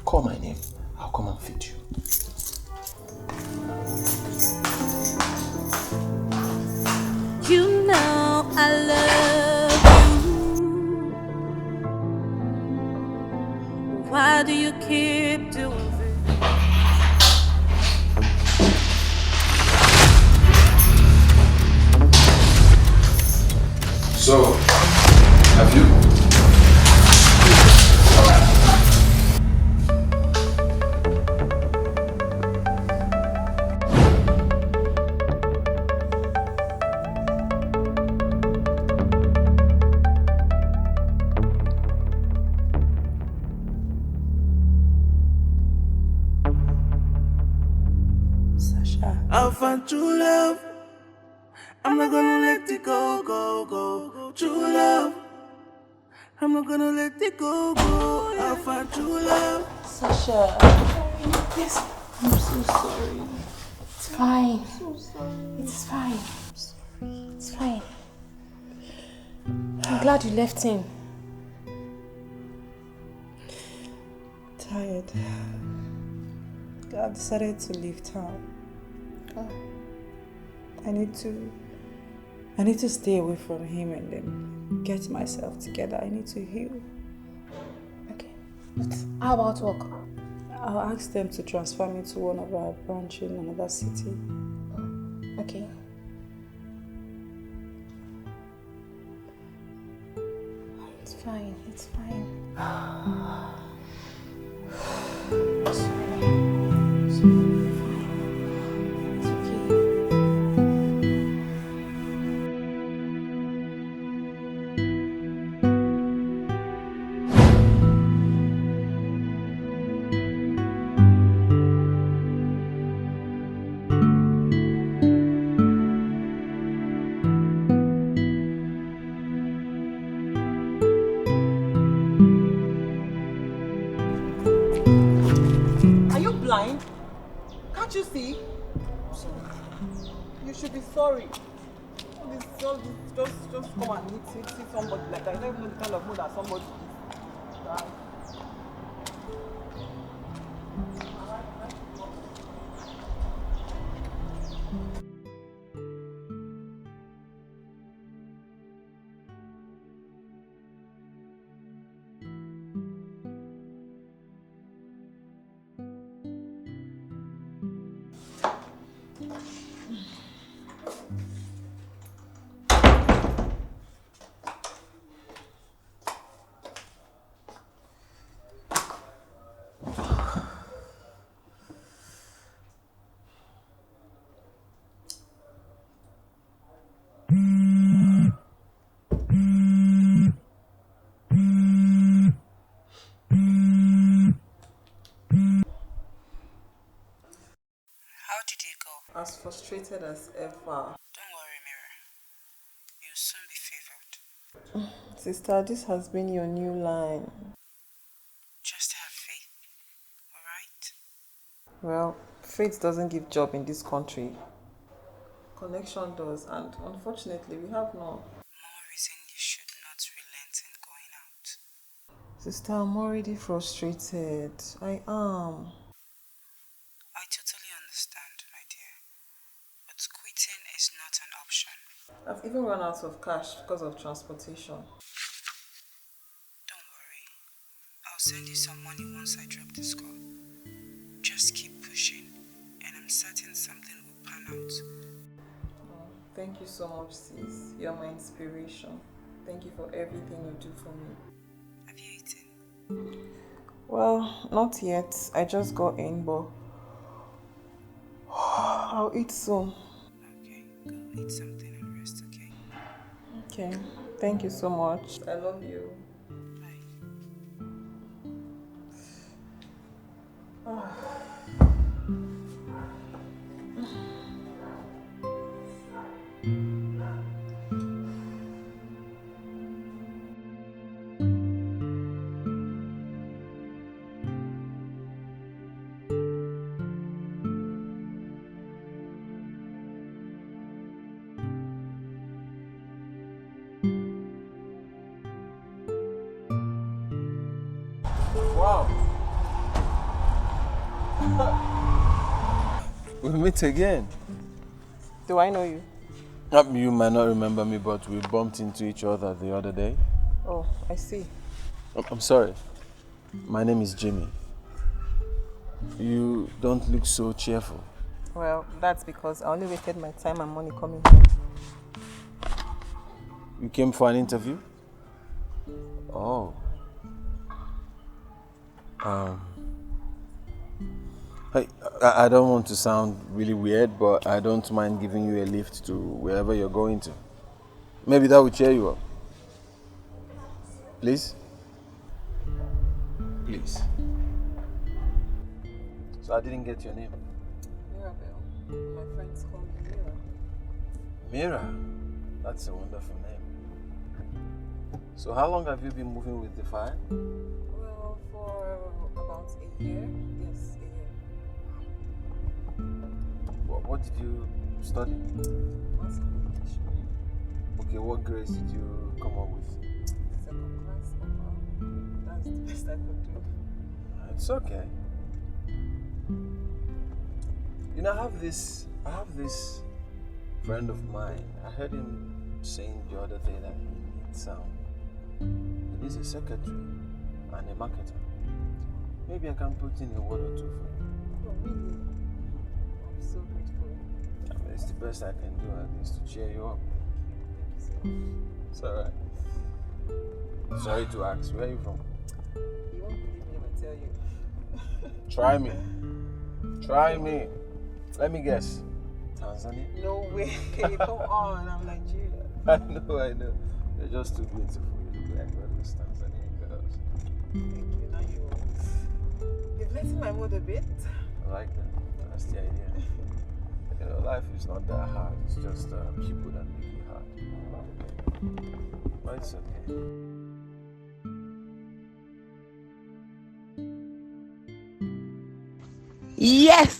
call my name. I'll come and feed you. You know I love you. Why do you keep doing this? So, have you? I'll find true love. I'm not gonna let it go, go, go. True love. I'm not gonna let it go, go. I'll find true love. Sasha. Yes. I'm so sorry. It's fine. I'm so sorry. It's fine. I'm sorry. It's fine. I'm glad you left him. Tired. I decided to leave town. Oh. I need to stay away from him and then get myself together. I need to heal. Okay. But how about work? I'll ask them to transfer me to one of our branches in another city. Okay. It's fine. It's fine. Can't you see? You should be sorry. Just come and hit somebody like that. I don't even know the kind of mood that somebody is. Right? As frustrated as ever. Don't worry, Mira. You'll soon be favored. Sister, this has been your new line. Just have faith, alright? Well, faith doesn't give job in this country. Connection does, and unfortunately, we have none. More reason you should not relent in going out. Sister, I'm already frustrated. I am. I totally understand, my dear. But quitting is not an option. I've even run out of cash because of transportation. Don't worry. I'll send you some money once I drop this call. Just keep pushing, and I'm certain something will pan out. Thank you so much, sis. You're my inspiration. Thank you for everything you do for me. Have you eaten? Well, not yet. I just got in, but I'll eat soon. Okay. Go eat something and rest, okay? Okay. Thank you so much. I love you. Bye. Wow. We meet again. Do I know you? You might not remember me, but we bumped into each other the other day. Oh, I see. I'm sorry. My name is Jimmy. You don't look so cheerful. Well, that's because I only wasted my time and money coming here. You came for an interview? Oh. I don't want to sound really weird, but I don't mind giving you a lift to wherever you're going to. Maybe that will cheer you up. Please? Please. So I didn't get your name. Mirabelle. My friends call me Mira. Mira? That's a wonderful name. So how long have you been moving with the fire? Well, for about a year. Yes, a year. What did you study? Mass communication. Okay, what grades did you come up with? Second class upper. That's the best I could do. It's okay. You know, I have this friend of mine. I heard him saying the other day that he needs a secretary and a marketer. Maybe I can put in a word or two for you. Oh, really? I'm so grateful. I mean, it's the best I can do, at least to cheer you up. Thank you so much. It's alright. Sorry to ask, where are you from? You won't believe me if I tell you. Try me. Try me. Let me guess. Tanzania? No way. Come on, I'm Nigerian. I know. You're just too beautiful. You look like one of those Tanzanian girls. Thank you. Now you've lightened my mood a bit. I like that. That's the idea. You know, life is not that hard. It's just people that make it hard. But it's okay. Yes.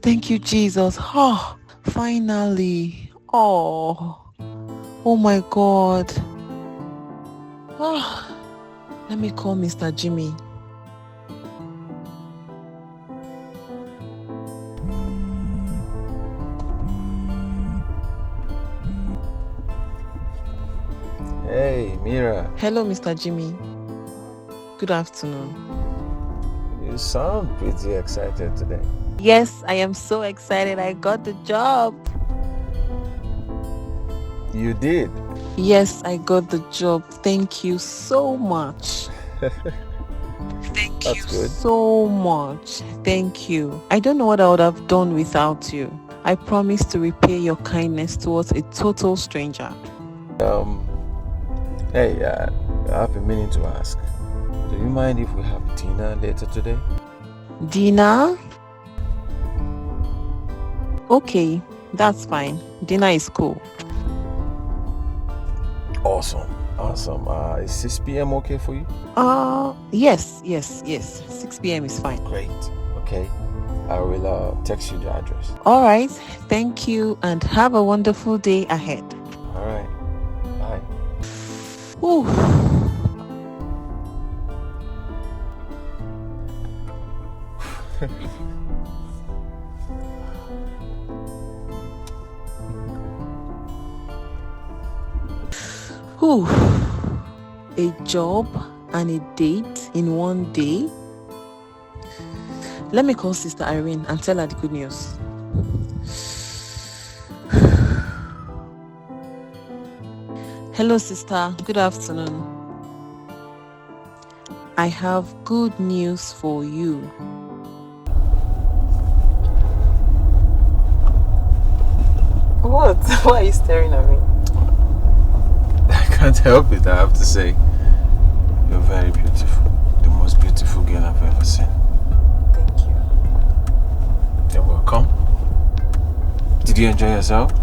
Thank you, Jesus. Oh, finally. Oh my God. Oh, let me call Mr. Jimmy. Hey, Mira. Hello, Mr. Jimmy. Good afternoon. You sound pretty excited today. Yes, I am so excited. I got the job. You did? Yes, I got the job. Thank you so much. Thank That's you good. so much. Thank you. I don't know what I would have done without you. I promise to repay your kindness towards a total stranger. Hey, I've been meaning to ask. Do you mind if we have dinner later today? Dinner? Okay, that's fine. Dinner is cool. Awesome. Is 6 p.m. okay for you? Yes. 6 p.m. is fine. Great. Okay. I will text you the address. All right. Thank you and have a wonderful day ahead. All right. Bye. Ooh. Whew. A job and a date in one day. Let me call Sister Irene and tell her the good news. Hello, sister. Good afternoon. I have good news for you. What? Why are you staring at me? I can't help it, I have to say. You're very beautiful. The most beautiful girl I've ever seen. Thank you. You're welcome. Did you enjoy yourself?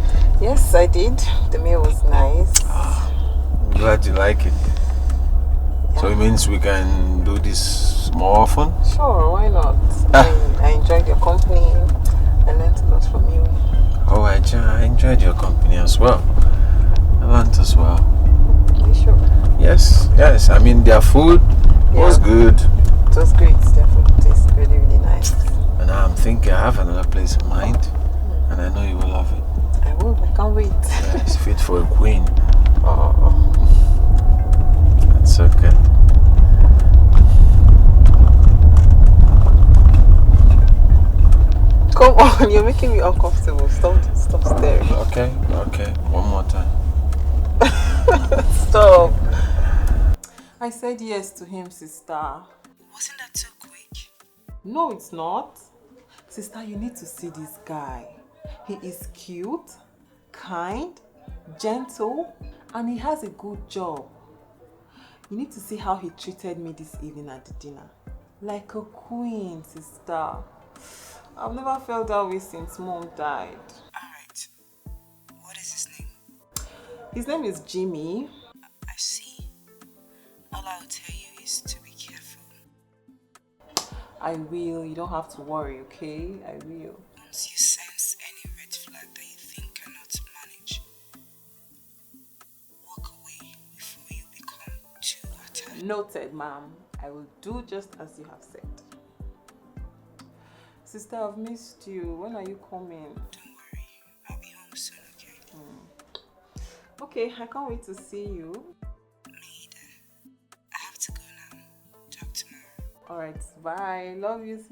Yes, I did. The meal was nice. I'm glad you like it. Yeah. So it means we can do this more often? Sure, why not? I enjoyed your company. I learned a lot from you. Oh, I enjoyed your company as well. I learned as well. Are you sure? Yes. I mean, their food was good. It was great. Their food tastes really, really nice. And now I'm thinking I have another place in mind. And I know you will love it. I will. I can't wait. Yeah, it's fit for a queen. Oh. That's okay. Come on, you're making me uncomfortable. Stop staring. Okay. One more time. Stop. I said yes to him, sister. Wasn't that so quick? No, it's not. Sister, you need to see this guy. He is cute, kind, gentle, and he has a good job. You need to see how he treated me this evening at the dinner. Like a queen, sister. I've never felt that way since Mom died. Alright. What is his name? His name is Jimmy. I see. All I'll tell you is to be careful. I will. You don't have to worry, okay? I will. Once you sense any red flag that you think cannot manage, walk away before you become too attached. Noted, ma'am. I will do just as you have said. Sister, I've missed you. When are you coming? Don't worry. I'll be home soon, okay? Okay, I can't wait to see you. Me either. I have to go now. Talk tomorrow. Alright, bye. Love you, sis.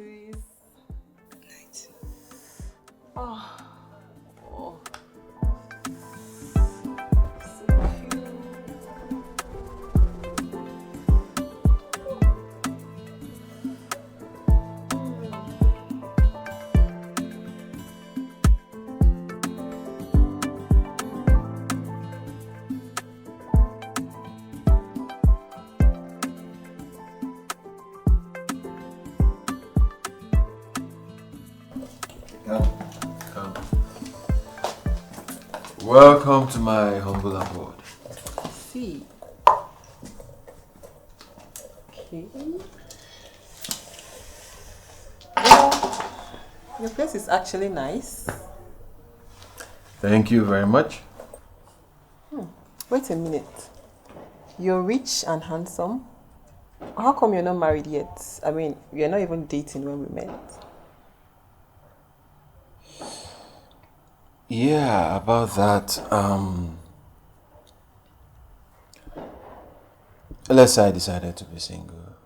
Good night. Oh. Come. Welcome to my humble abode. See. Okay. Well, your place is actually nice. Thank you very much. Wait a minute. You're rich and handsome. How come you're not married yet? I mean, you're not even dating when we met. Yeah, about that. Let's say I decided to be single.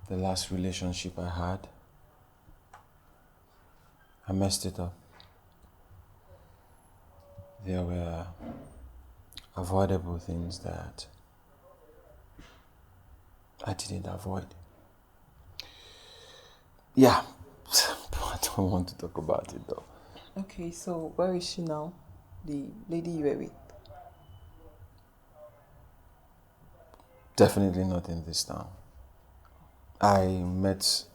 The last relationship I had, I messed it up. There were avoidable things that I didn't avoid. Yeah, I don't want to talk about it though. Okay, so where is she now? The lady you were with? Definitely not in this town. I met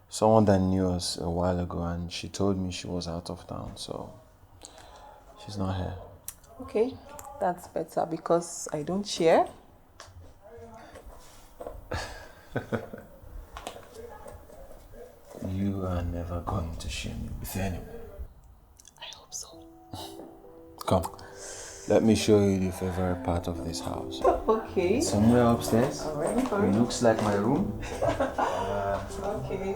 someone that knew us a while ago and she told me she was out of town, so she's not here. Okay, that's better because I don't share. You are never going to share me with anyone. I hope so. Come, let me show you the favorite part of this house. Okay. Somewhere upstairs. Alright. It looks like my room. Okay.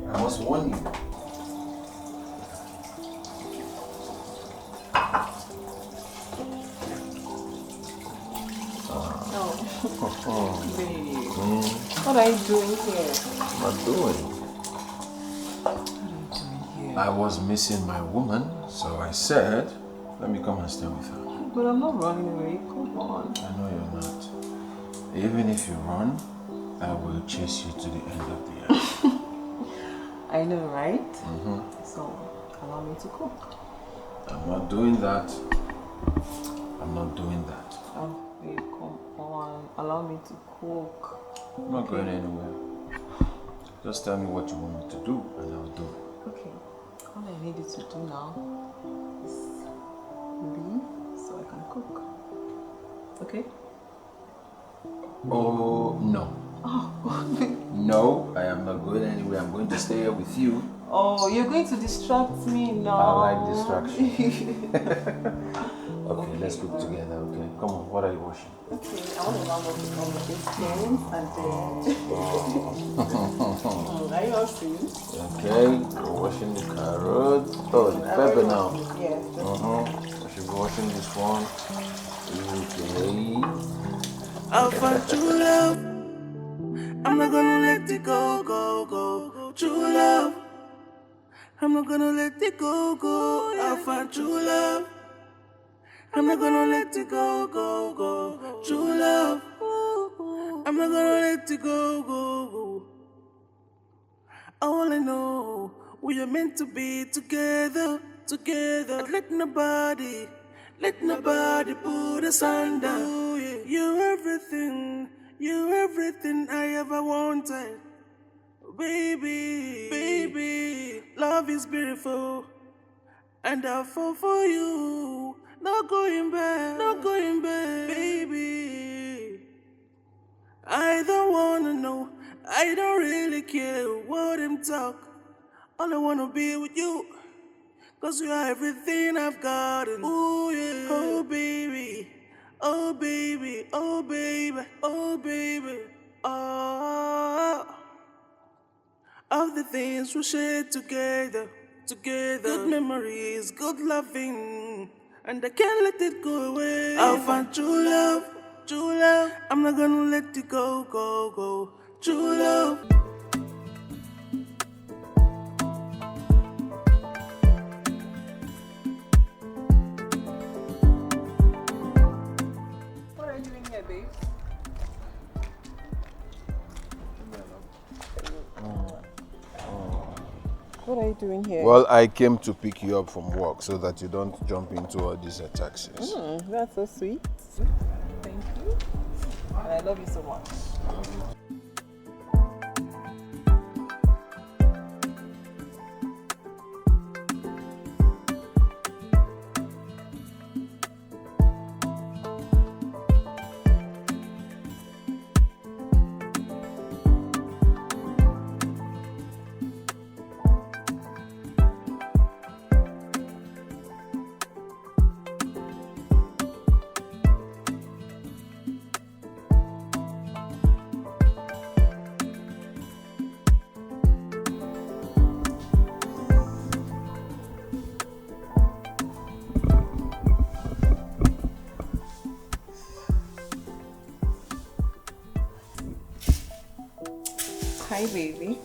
I must warn you. Baby. What are you doing here? What doing? I was missing my woman, so I said, let me come and stay with her. But I'm not running away. Come on. I know you're not. Even if you run, I will chase you to the end of the earth. I know, right? So, allow me to cook. I'm not doing that. I'm not doing that. Oh, babe, come on. Allow me to cook. I'm not going anywhere. Just tell me what you want me to do and I'll do it. Okay. All I need you to do now is leave so I can cook. Okay? Oh, no. Oh, No, I am not going anywhere. I'm going to stay here with you. oh, you're going to distract me now. I like distraction. Okay, let's cook together, okay? Come on, what are you washing? Okay, I want to round up with all the things and then... Are you all serious? Okay, we're washing the carrots. Oh, the pepper now. Yeah. I should be washing this one. Okay. I'll find true love. I'm not gonna let it go, go, go. True love. I'm not gonna let it go, go. I'll find true love. I'm not gonna let it go, go, go. True love. I'm not gonna let it go, go, go. I wanna know we are meant to be together, together. Let nobody put us under. You're everything I ever wanted. Baby, baby, love is beautiful, and I'll fall for you. Not going back, baby. I don't wanna know, I don't really care what them talk. All I wanna be with you, 'cause you are everything I've gotten. Ooh, yeah. Oh, baby. Oh, baby. Oh, baby. Oh, baby. Oh. All the things we shared together. Good memories, good loving. And I can't let it go away. I'll find true love. I'm not gonna let it go, go, go. True love. What are you doing here, babe? What are you doing here? Well, I came to pick you up from work so that you don't jump into all these taxis. That's so sweet. Thank you. And I love you so much. Hi, baby.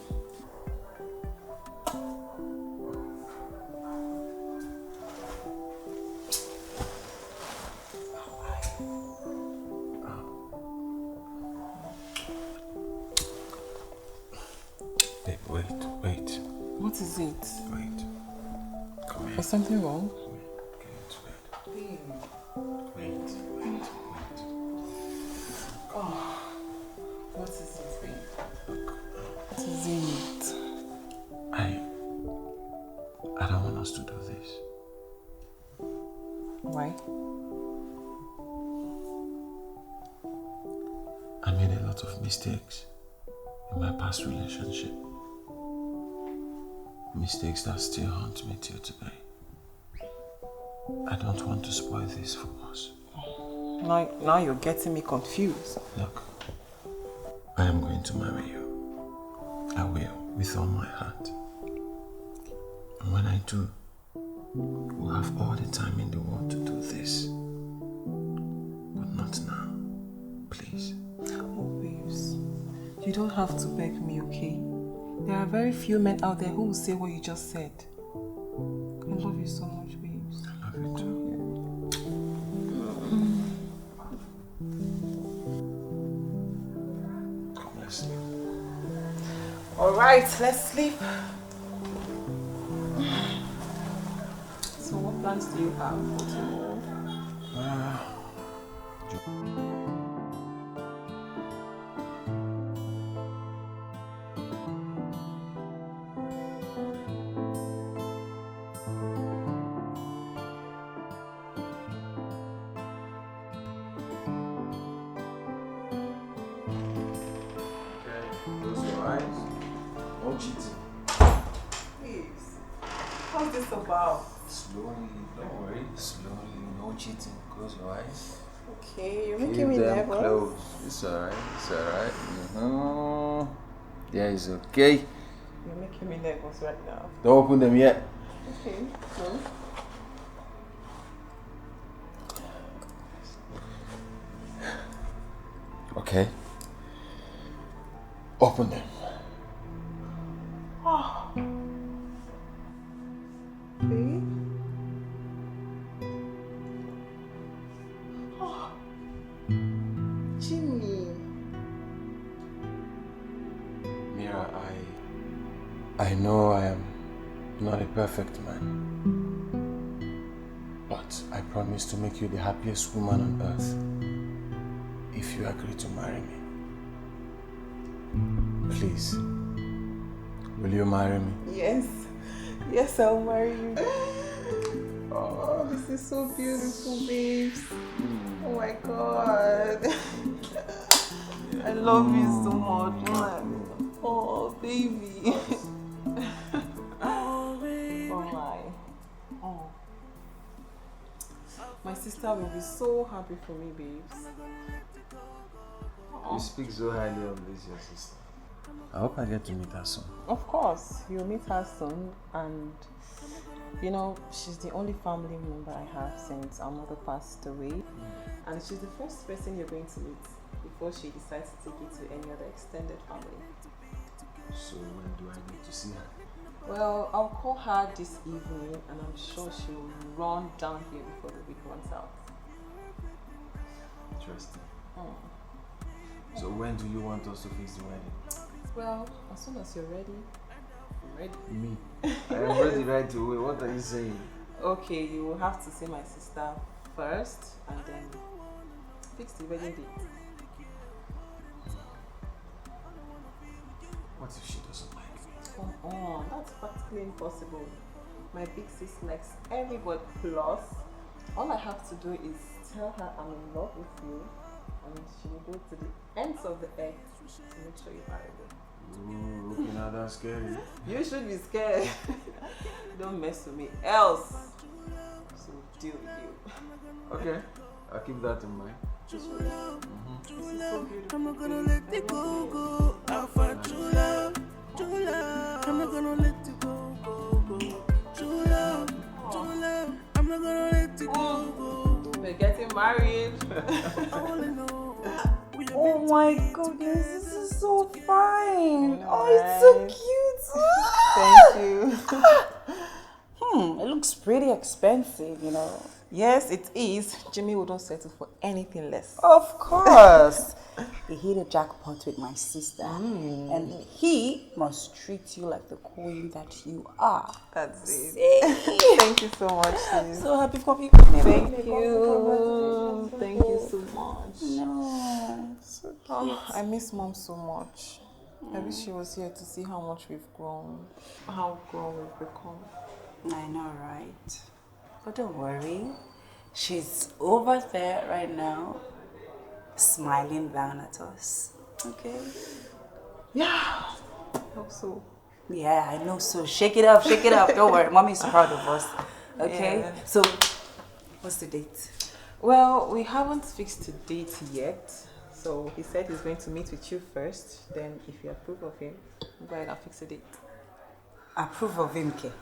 Babe, wait. What is it? Wait. Come here. Is something wrong? Get into bed. Wait. Oh, what is it, babe? What is it? I don't want us to do this. Why? I made a lot of mistakes in my past relationship. Mistakes that still haunt me till today. I don't want to spoil this for us. Now you're getting me confused. Look, I am going to marry you. I will, with all my heart. And when I do, we'll have all the time in the world to do this. But not now. Please. Oh, babes. You don't have to beg me, okay? There are very few men out there who will say what you just said. I love you so much, babes. I love you too. Come, let's sleep. Alright, let's sleep. So what plans do you have for tomorrow? Close your eyes. No cheating. Please. What's this about? Slowly, don't worry. Slowly, no cheating. Close your eyes. Okay, you're Keep making me them nervous. closed. It's alright. It's alright. Yeah, it's okay. You're making me nervous right now. Don't open them yet. Okay, so. Okay. Open them. Oh. Babe? Oh. Jimmy. Mira, I know I am not a perfect man. But I promise to make you the happiest woman on earth if you agree to marry me. Please, will you marry me? Yes. Yes, I'll marry you. Oh, this is so beautiful, babes. Oh my god. I love you so much, man. Oh, baby. Oh my. Oh. My sister will be so happy for me, babes. You speak so highly of this, your sister. I hope I get to meet her soon. Of course, you'll meet her soon, and you know, she's the only family member I have since our mother passed away, and she's the first person you're going to meet before she decides to take you to any other extended family. So when do I need to see her? Well, I'll call her this evening, and I'm sure she'll run down here before the week runs out. Interesting. So when do you want us to fix the wedding? Well, as soon as you're ready. I'm ready. Me? I am ready right away. What are you saying? Okay, you will have to see my sister first, and then fix the wedding date. What if she doesn't like me? Come on, that's practically impossible. My big sis likes everybody, plus all I have to do is tell her I'm in love with you, and she will go to the ends of the earth to make sure you marry me. Ooh, okay, now that's scary. You should be scared. Don't mess with me, else she will deal with you. Okay, I'll keep that in mind. This is so beautiful. I'm not gonna let it go. I'll find true love. I'm not gonna let it go. True love. I'm not gonna let it go. We're getting married. Oh my goodness, this is so fine. Oh, it's so cute. Thank you. It looks pretty expensive, you know. Yes, it is. Jimmy wouldn't settle for anything less. Of course. He hit a jackpot with my sister. And he must treat you like the queen that you are. That's it. See? Thank you so much, sis. So happy for me. Thank you. Thank you so much. No. So cute. Oh, I miss mom so much. I wish she was here to see how much we've grown. How grown we've become. I know, right? But don't worry. She's over there right now, smiling down at us. Okay? Yeah. I hope so. Yeah, I know. So shake it up, shake it up. Don't worry. Mommy's proud of us. Okay? Yeah. So, what's the date? Well, we haven't fixed a date yet. So he said he's going to meet with you first. Then if you approve of him, go ahead and fix a date. Approve of him, Ke?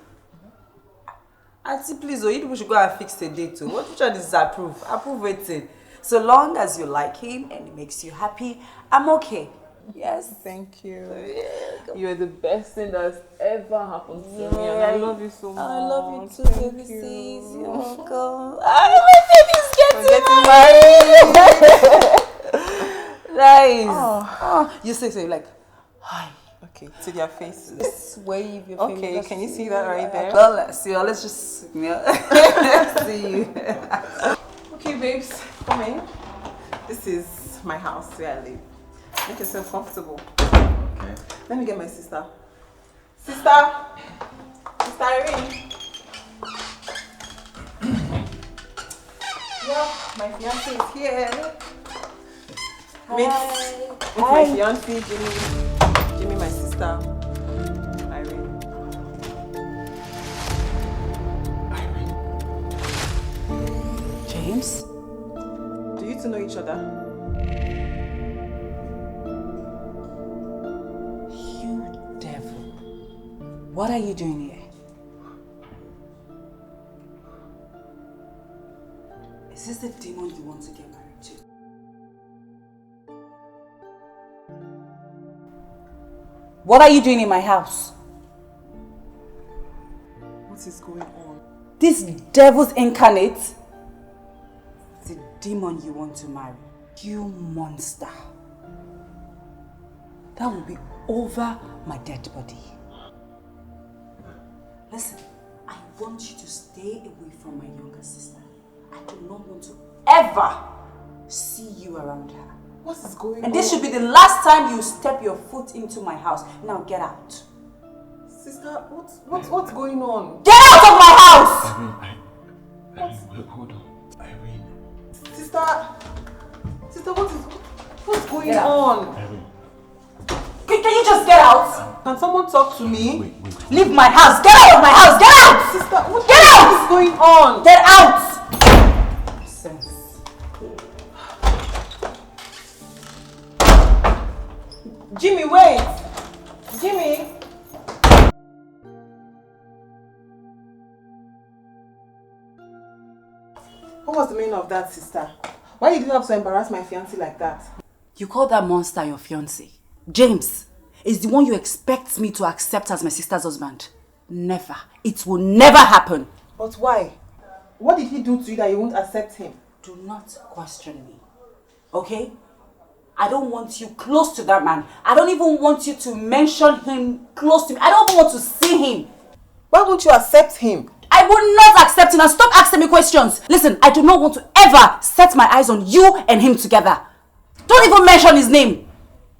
Auntie, please, you people should go and fix a date too. What you trying to disapprove? Approve it. So long as you like him and it makes you happy, I'm okay. Yes. Thank you. Yeah. You're the best thing that's ever happened to me, and I love you so much. I love you too, Thank baby you. sis. You're welcome. My baby's getting married. Nice. Oh, you say so, like, hi. Okay, to their faces. Just wave your Okay, fingers. can you see that right there? Well, let's see. Let's just see you. Okay, babes, come in. This is my house where I live. Make yourself comfortable. Okay. Let me get my sister. Sister Irene. Yeah, my fiance is here. Meet my fiance, Jimmy, my sister, Irene. James? Do you two know each other? You devil. What are you doing here? Is this the demon you want to get married to? What are you doing in my house? What is going on? This devil's incarnate? The demon you want to marry. You monster. That will be over my dead body. Listen, I want you to stay away from my younger sister. I do not want to ever see you around her. What is going on? And this should be the last time you step your foot into my house. Now get out. Sister, what's going on? Get out of my house! Irene, wait, hold on. Irene. Sister, what's going Get out. on? Irene. Can you just get out? Can someone talk to me? Wait. Leave my house. Get out of my house. Get out! Sister, what out! is going on? Get out! Nonsense. Jimmy, wait! Jimmy! What was the meaning of that, sister? Why did you have to embarrass my fiancé like that? You call that monster your fiancé? James is the one you expect me to accept as my sister's husband. Never. It will never happen. But why? What did he do to you that you won't accept him? Do not question me. Okay? I don't want you close to that man. I don't even want you to mention him close to me. I don't even want to see him. Why won't you accept him? I will not accept him. And stop asking me questions. Listen, I do not want to ever set my eyes on you and him together. Don't even mention his name.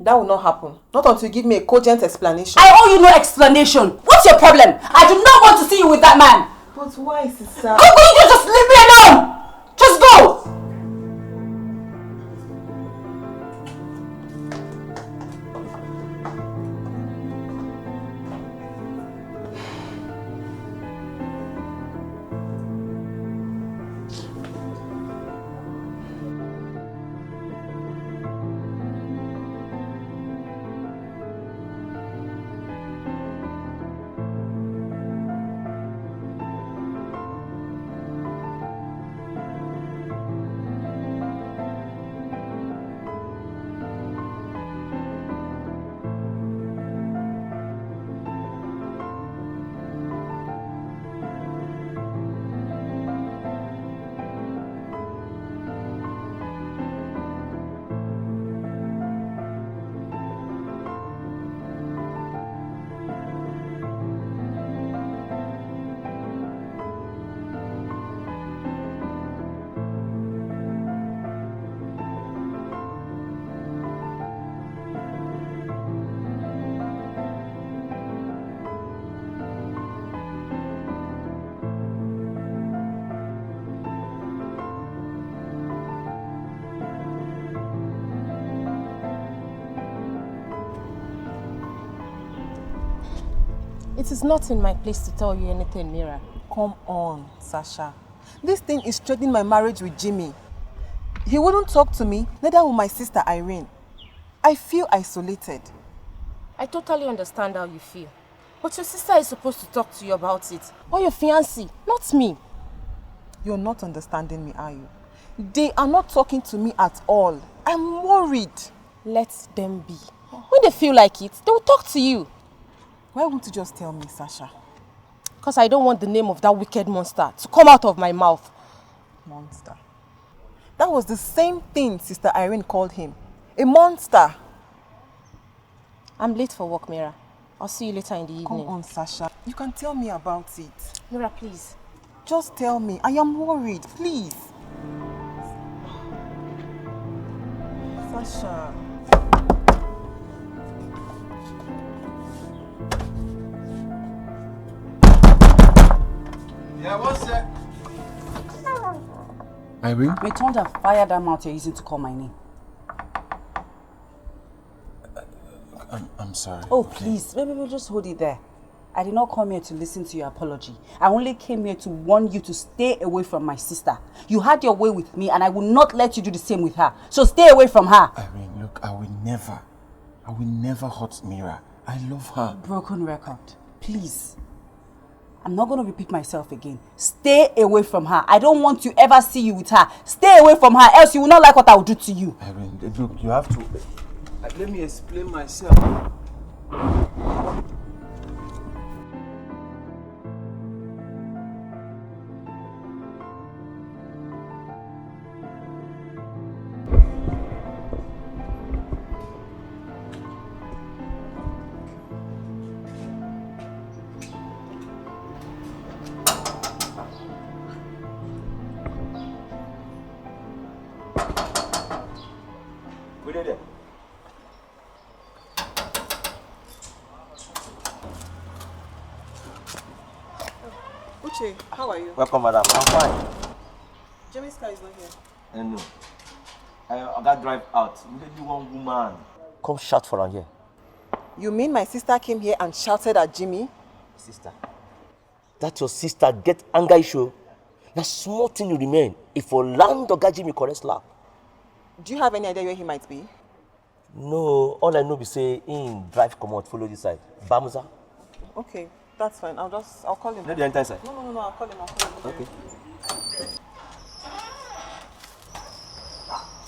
That will not happen. Not until you give me a cogent explanation. I owe you no explanation. What's your problem? I do not want to see you with that man. But why, sister? How can you just leave me alone? Just go! It is not in my place to tell you anything, Mira. Come on, Sasha. This thing is threatening my marriage with Jimmy. He wouldn't talk to me, neither will my sister Irene. I feel isolated. I totally understand how you feel. But your sister is supposed to talk to you about it. Or your fiancé, not me. You're not understanding me, are you? They are not talking to me at all. I'm worried. Let them be. When they feel like it, they will talk to you. Why won't you just tell me, Sasha? Because I don't want the name of that wicked monster to come out of my mouth. Monster. That was the same thing Sister Irene called him. A monster. I'm late for work, Mira. I'll see you later in the evening. Come on, Sasha. You can tell me about it. Nora, please. Just tell me. I am worried. Please. Sasha. Yeah, what's that? Irene? May thunder fire that mouth you're using to call my name. I'm sorry. Oh, please. Baby, just hold it there. I did not come here to listen to your apology. I only came here to warn you to stay away from my sister. You had your way with me and I will not let you do the same with her. So stay away from her. Irene, look, I will never hurt Mira. I love her. Broken record. Please. I'm not going to repeat myself again. Stay away from her. I don't want to ever see you with her. Stay away from her, else you will not like what I will do to you. Irene, look, you have to... Let me explain myself. Uche, how are you? Welcome, madam. I'm fine. Jimmy's car is not here. I know. I got drive out. Maybe one woman. Come shout for her here. You mean my sister came here and shouted at Jimmy? Sister. That your sister get anger issue. Now small thing you remain. If for land or Jimmy correct slap. Do you have any idea where he might be? No, all I know be say in drive come out, follow this side. Bamuza. Okay, that's fine. I'll call him. Let the enter inside. No, I'll call him. Okay.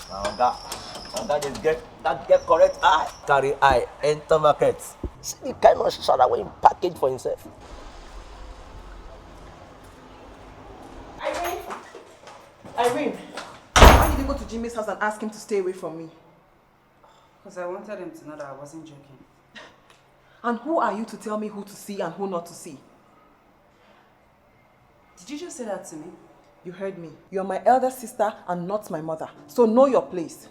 Now that is get correct eye. Carry eye, enter market. See the kind of shot away package for himself. Irene, why did you go to Jimmy's house and ask him to stay away from me? Because I wanted him to know that I wasn't joking. And who are you to tell me who to see and who not to see? Did you just say that to me? You heard me. You're my elder sister and not my mother. So know your place.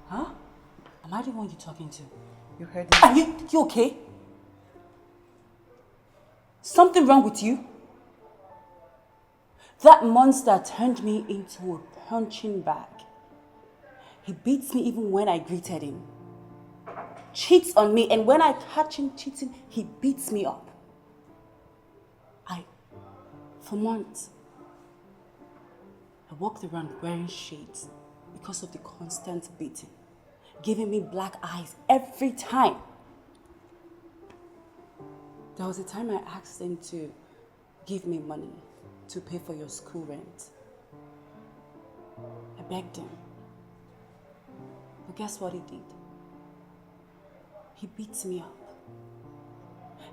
Huh? Am I the one you're talking to? You heard me. Are you okay? Something wrong with you? That monster turned me into a punching bag. He beats me even when I greeted him. Cheats on me, and when I catch him cheating, he beats me up. For months, I walked around wearing shades because of the constant beating, giving me black eyes every time. There was a time I asked him to give me money to pay for your school rent. I begged him. But guess what he did? He beats me up.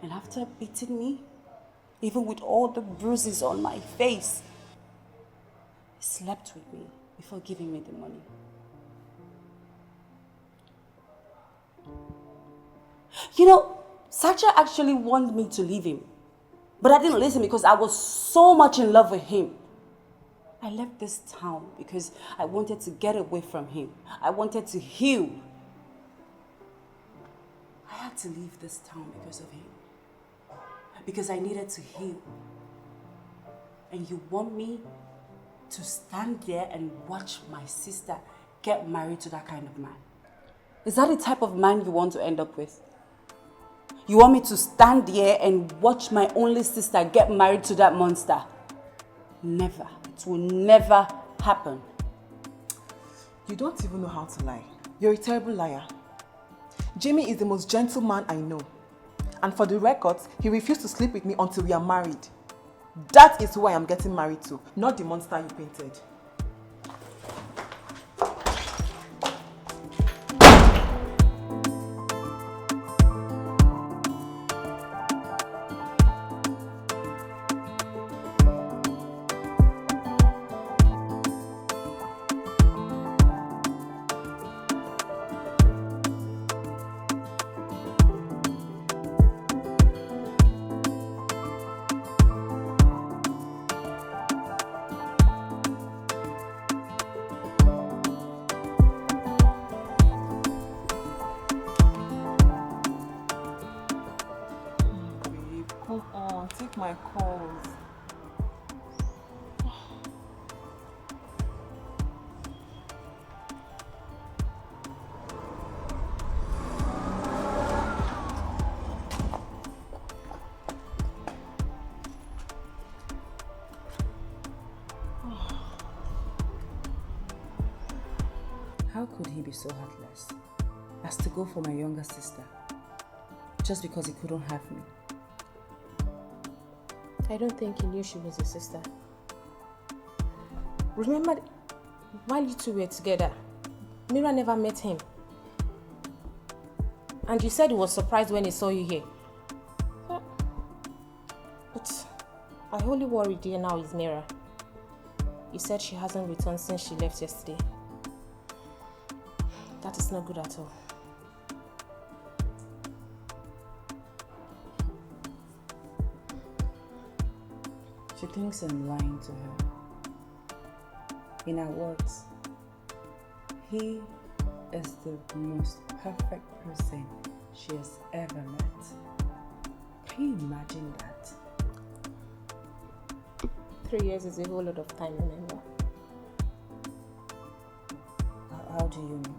And after beating me, even with all the bruises on my face, he slept with me before giving me the money. You know, Sacha actually wanted me to leave him. But I didn't listen because I was so much in love with him. I left this town because I wanted to get away from him. I wanted to heal. I had to leave this town because of him. Because I needed to heal. And you want me to stand there and watch my sister get married to that kind of man? Is that the type of man you want to end up with? You want me to stand there and watch my only sister get married to that monster? Never. It will never happen. You don't even know how to lie. You're a terrible liar. Jimmy is the most gentle man I know. And for the records, he refused to sleep with me until we are married. That is who I am getting married to, not the monster you painted. Come on, take my calls. How could he be so heartless as to go for my younger sister just because he couldn't have me? I don't think he knew she was his sister. Remember, while you two were together, Mira never met him. And you said he was surprised when he saw you here. But I only worried you now is Mira. You said she hasn't returned since she left yesterday. That is not good at all. She thinks I'm lying to her. In her words, he is the most perfect person she has ever met. Can you imagine that? 3 years is a whole lot of time, remember? How do you mean?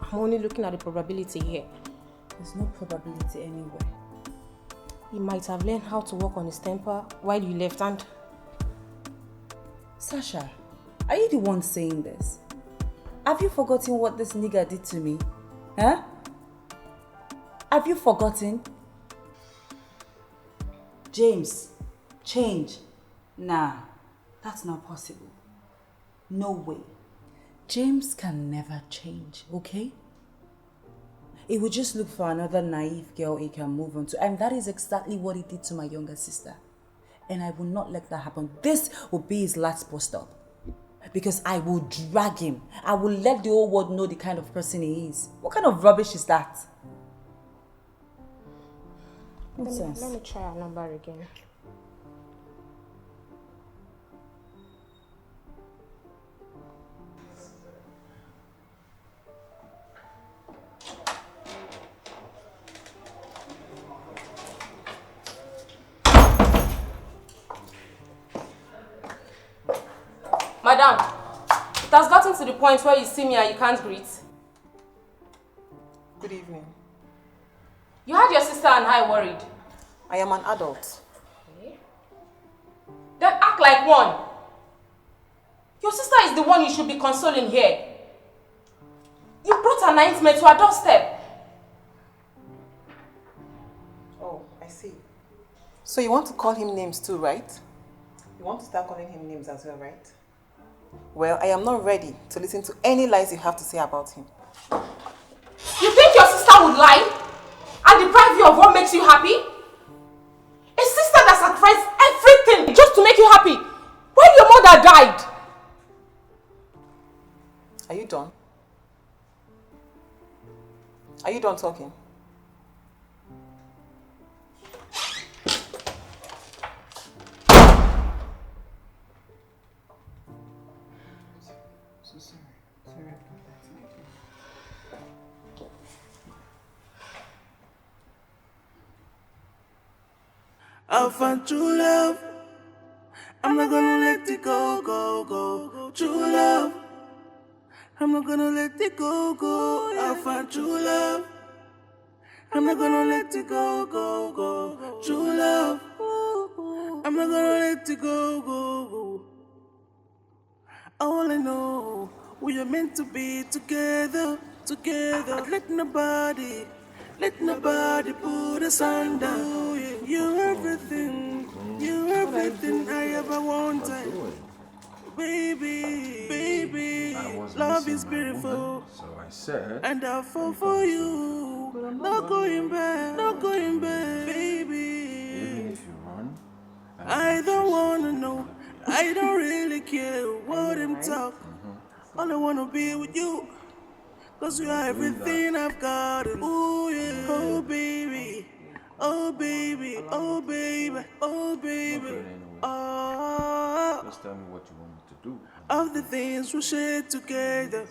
I'm only looking at the probability here. There's no probability anywhere. He might have learned how to work on his temper while you left and... Sasha, are you the one saying this? Have you forgotten what this nigger did to me? Huh? Have you forgotten? James, change. Nah, that's not possible. No way. James can never change, okay? He would just look for another naive girl he can move on to. And that is exactly what he did to my younger sister. And I will not let that happen. This will be his last bus stop. Because I will drag him. I will let the whole world know the kind of person he is. What kind of rubbish is that? Nonsense. Let me try our number again. Madam, it has gotten to the point where you see me and you can't greet. Good evening. You had your sister and I worried. I am an adult. Okay. Then act like one. Your sister is the one you should be consoling here. You brought a nightmare to our doorstep. Oh, I see. So you want to call him names too, right? You want to start calling him names as well, right? Well, I am not ready to listen to any lies you have to say about him. You think your sister would lie and deprive you of what makes you happy? A sister that sacrificed everything just to make you happy when your mother died. Are you done? Are you done talking? So sorry. Sorry about that. I'll find true love. I'm not gonna let it go, go, go. True love. I'm not gonna let it go, go. I'll find true love. I'm not gonna let it go, go, go. True love. I'm not gonna let it go, go, go. I wanna know we are meant to be together, together. Let nobody put us under. You're everything I ever wanted. Baby, baby, love is beautiful. So I said, And I'll fall for you. Not going back, baby. even if you run, I don't wanna know. I don't really care what them talk. All I wanna be with you. Cause you are everything I've got. Ooh yeah. Oh baby. Oh baby. Oh baby. Oh baby. Oh. just tell me what you want me to do. Of the things we share together.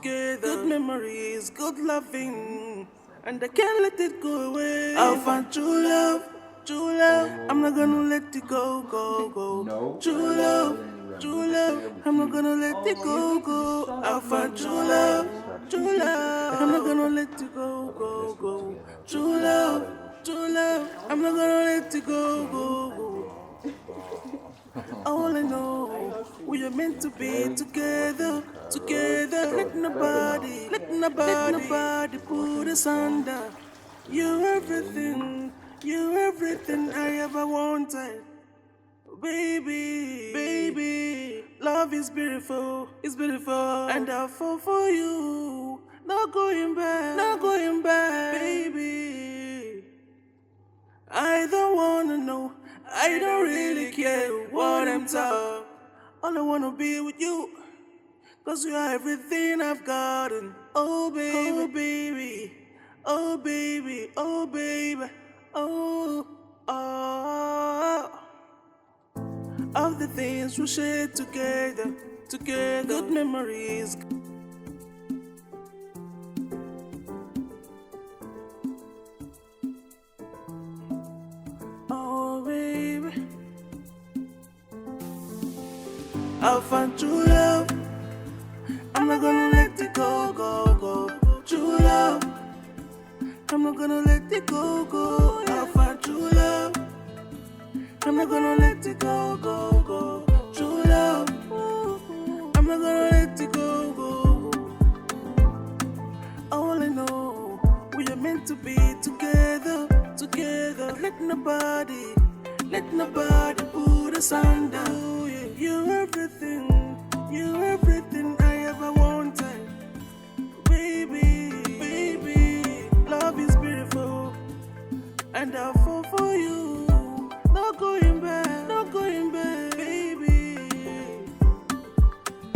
Good memories, good loving. and I can't let it go away. I'll find true love, true love. I'm not gonna let it go, go, go. No. True love, true love. I'm not gonna let it go, go. I'll find true love, true love. I'm not gonna let it go, go, go. True love, true love. I'm not gonna let it go, go, go. All I know, we are meant to be together, together. Let nobody put us under. You're everything I ever wanted. Baby, baby, love is beautiful, and I'll fall for you. No going back, baby. I don't wanna know, I don't really care what I'm taught. All I wanna be with you, 'cause you are everything I've gotten. Oh baby, oh baby, oh baby, oh baby, oh, oh. Of the things we shared together, good memories. Oh baby, I'll find true love. I'm not gonna let it go, go, go. True love, I'm not gonna let it go, go. I'll find true love. I'm not gonna let it go, go, go. True love, I'm not gonna let it go, go, go. All I know, we are meant to be together, together. Let nobody put us under. You're everything I ever wanted. Baby, baby, love is beautiful, and I'll fall for you. No going back, baby.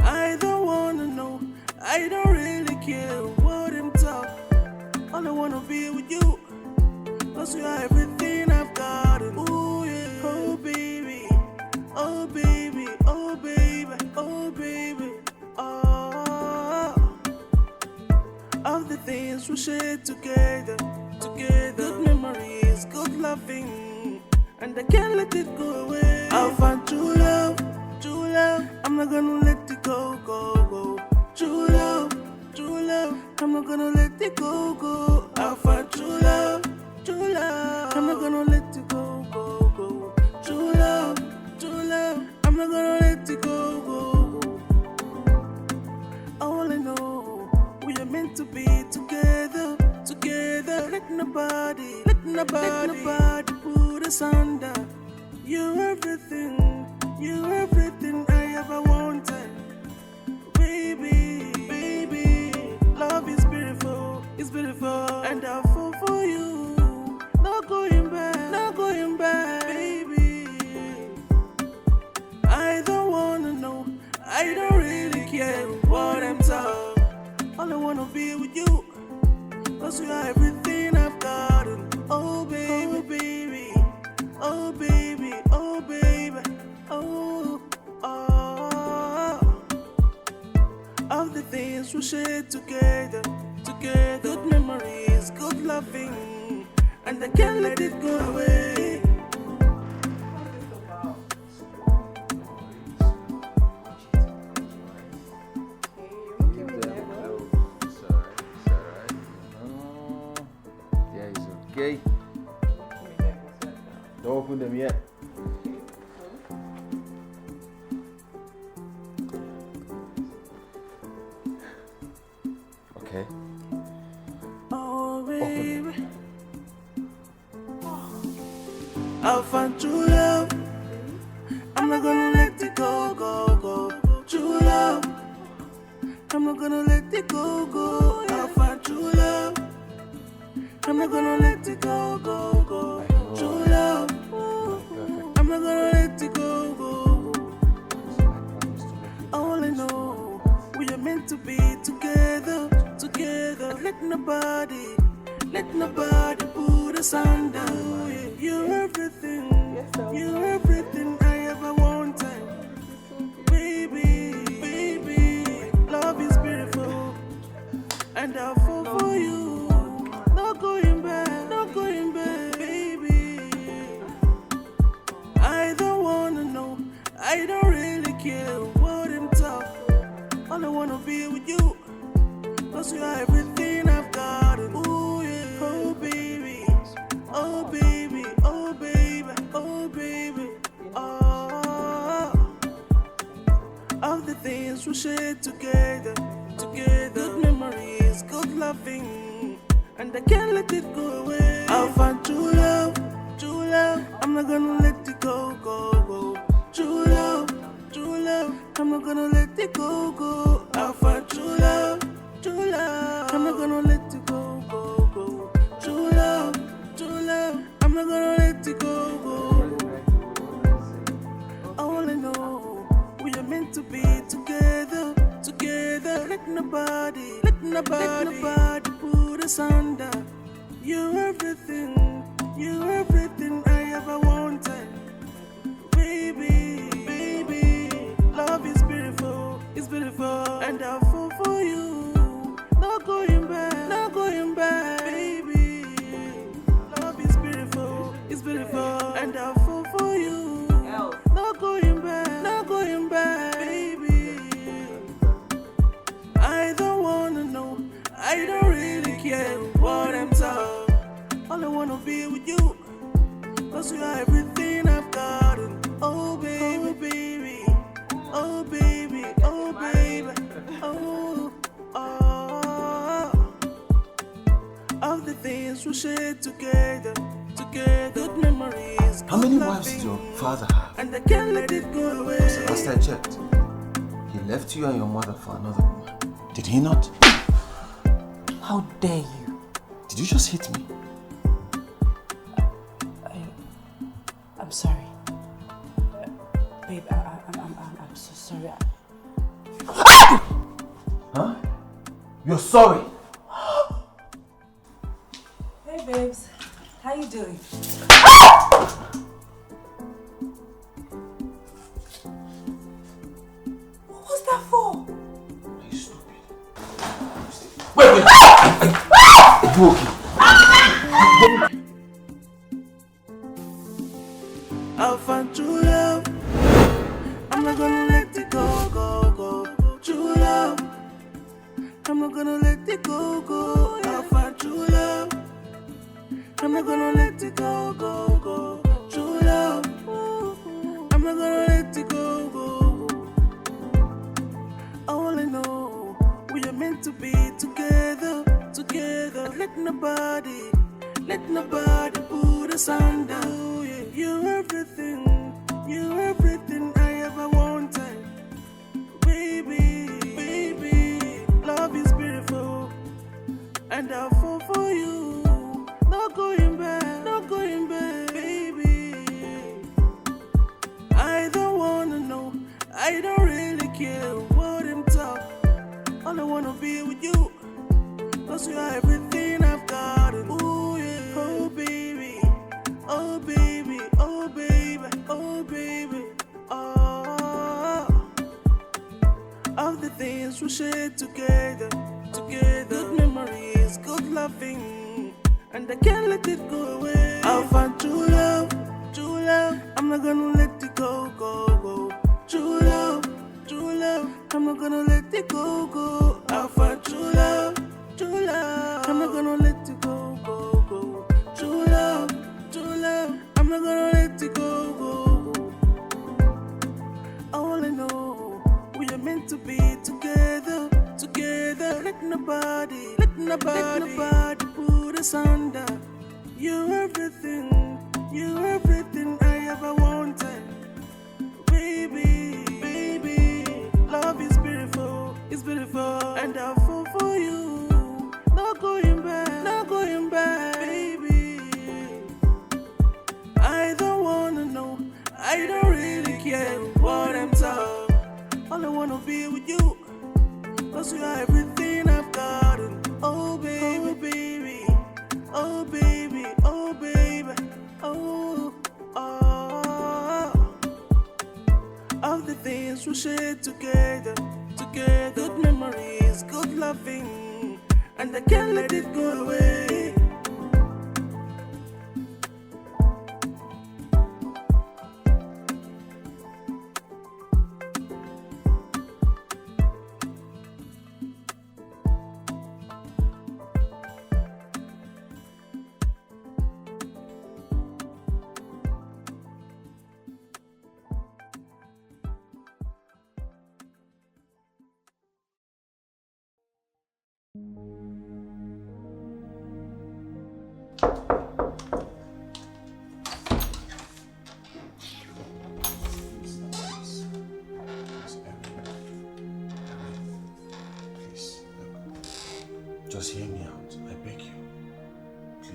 I don't wanna know, I don't really care what I'm taught. All I wanna be with you, 'cause you are everything I've gotten. Ooh yeah, oh baby, oh baby, oh baby, oh baby, oh. Of the things we shared together, good memories, good loving, and I can't let it go away. I'll find true love, true love. I'm not gonna let it go, go, go. True love, I'm not gonna let it go, go. I'll find true love, true love. I'm not gonna let it go, go, go. True love, I'm not gonna let it go, go, go. All I know, we are meant to be together, together. Let nobody put us under. You're everything I ever wanted. Baby, baby, love is beautiful, and I'll fall for you. No going back, baby. I don't wanna know, I don't really care what I'm taught. All I wanna be with you, 'cause you are everything I've gotten. Oh baby, baby, oh baby, oh baby, oh, oh. Of the things we shared together, good memories, good loving, and I can't let it go away. Okay. Don't open them yet. Okay. Oh baby, I'll find true love. I'm not gonna let it go, go, go. True love, I'm not gonna let it go, go. I'll find true love. I'm not gonna let it go, go, go. True love, I'm not gonna let it go, go, go. All I know, we are meant to be together, together. Let nobody put us under. You're everything I ever wanted. Baby, baby, love is beautiful, and I'll fall for you. No go together, together. Good memories, good loving, and I can't let it go away. I'll find true love, true love. I'm not gonna let it go, go, go. True love, true love. I'm not gonna let it go, go. I'll find true love, true love. I'm not gonna let it go, go, go. True love, true love. I'm not gonna let it go, go. All I know, we are meant to be together, together. Let nobody put us under. You're everything I ever wanted. Baby, baby, love is beautiful, it's beautiful, and I'll fall for you. No going back, no going back. Baby, love is beautiful, it's beautiful, and I'll fall for you. No going back, no going back. Baby, I don't wanna know, I don't really care what I'm told. All I wanna be with you, 'cause you are everything I've gotten. Oh baby, baby, oh baby, oh baby, oh, oh. All the things we shared together, together. Good memories. How many wives did your father have? And I can't let it go away. Because last I checked, he left you and your mother for another woman. Did he not? How dare you? Did you just hit me? I'm sorry. Babe, I'm so sorry. Huh? You're sorry? Hey babes, how you doing? What was that for? Are you stupid? Wait! Are you okay? I'll find true love. I'm not gonna let it go, go, go. True love. I'm not gonna let it go, go. I'll find true love. I'm not gonna let it go, go, go. True love. I'm not gonna let it go, go, go. All I know, we are meant to be together, together. Let nobody put us under. You're everything I ever wanted. Baby, baby, love is beautiful, and I'll fall for you. No going back, no going back. Baby, I don't wanna know, I don't really care what I'm talking. All I wanna be with you, 'cause you are everything I've gotten. Ooh yeah, oh baby, oh baby, oh baby, oh baby, oh. All the things we shared together, together. Good memories, good loving, and I can't let it go away. I'll find true love, true love. I'm not gonna let it go, go, go. True love, true love. I'm not gonna let it go, go. I'll find true love, true love. I'm not gonna let it go, go, go. True love, true love. I'm not gonna let it go, go, go. All I know, we are meant to be together, together. Let nobody put us under. You're everything I ever wanted. Baby, baby, love is beautiful, it's beautiful, and I'll fall for you. No going back, no going back. Baby, I don't wanna know, I don't really care what I'm told. All I wanna be with you, 'cause you are everything I've gotten. Oh baby, baby, oh baby, oh baby, oh, oh. All the things we shared together, together. Good memories, good loving, and I can't let it go away.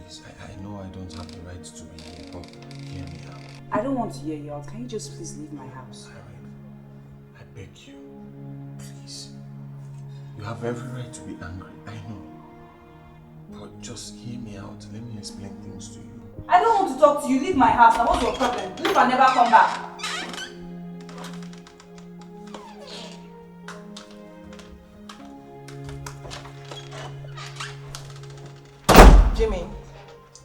Please, I know I don't have the right to be here, but hear me out. I don't want to hear you out. Can you just please leave my house? Irene, I beg you. Please. You have every right to be angry, I know. But just hear me out. Let me explain things to you. I don't want to talk to you. Leave my house. Now what's your problem? Leave and never come back. Jimmy.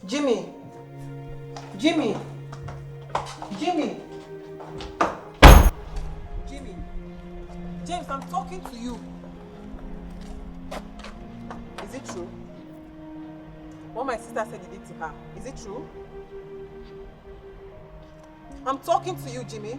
Jimmy. Jimmy. Jimmy. Jimmy. James, I'm talking to you. Is it true? What my sister said you did to her. Is it true? I'm talking to you, Jimmy.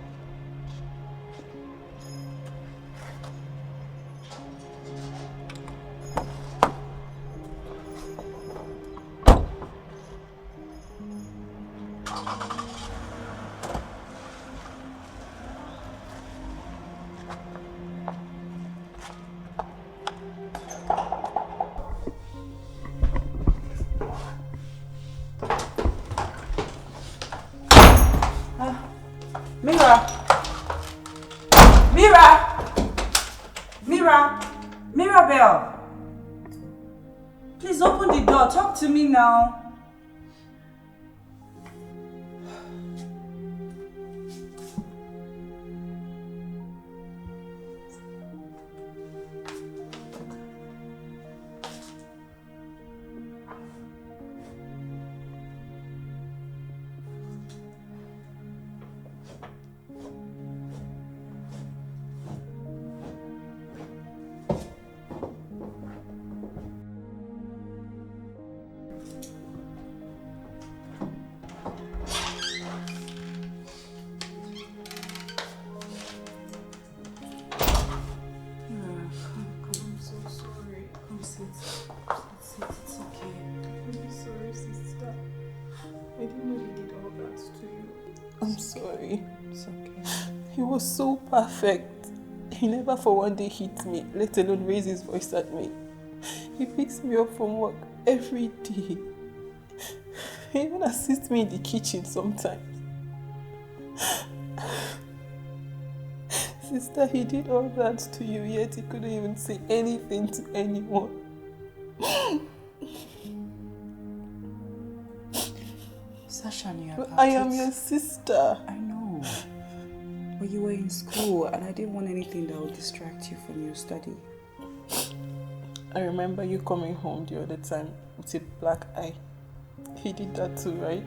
Mirabelle, please open the door. Talk to me now. Was so perfect. He never for one day hit me, let alone raise his voice at me. He picks me up from work every day. He even assists me in the kitchen sometimes. Sister, he did all that to you, yet he couldn't even say anything to anyone. Sasha, I am your sister. I know. But you were in school and I didn't want anything that would distract you from your study. I remember you coming home the other time with a black eye. He did that too, right?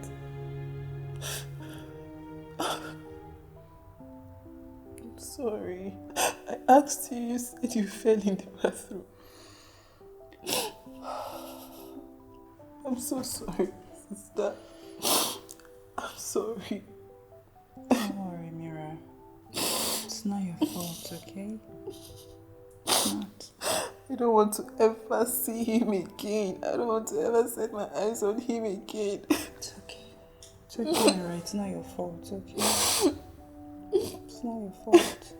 I'm sorry. I asked you, you said you fell in the bathroom. I'm so sorry, sister. I'm sorry. Don't worry, Mira. It's not your fault, okay? It's not. I don't want to ever see him again. I don't want to ever set my eyes on him again. It's okay. It's okay, Mira. It's not your fault, okay? It's not your fault.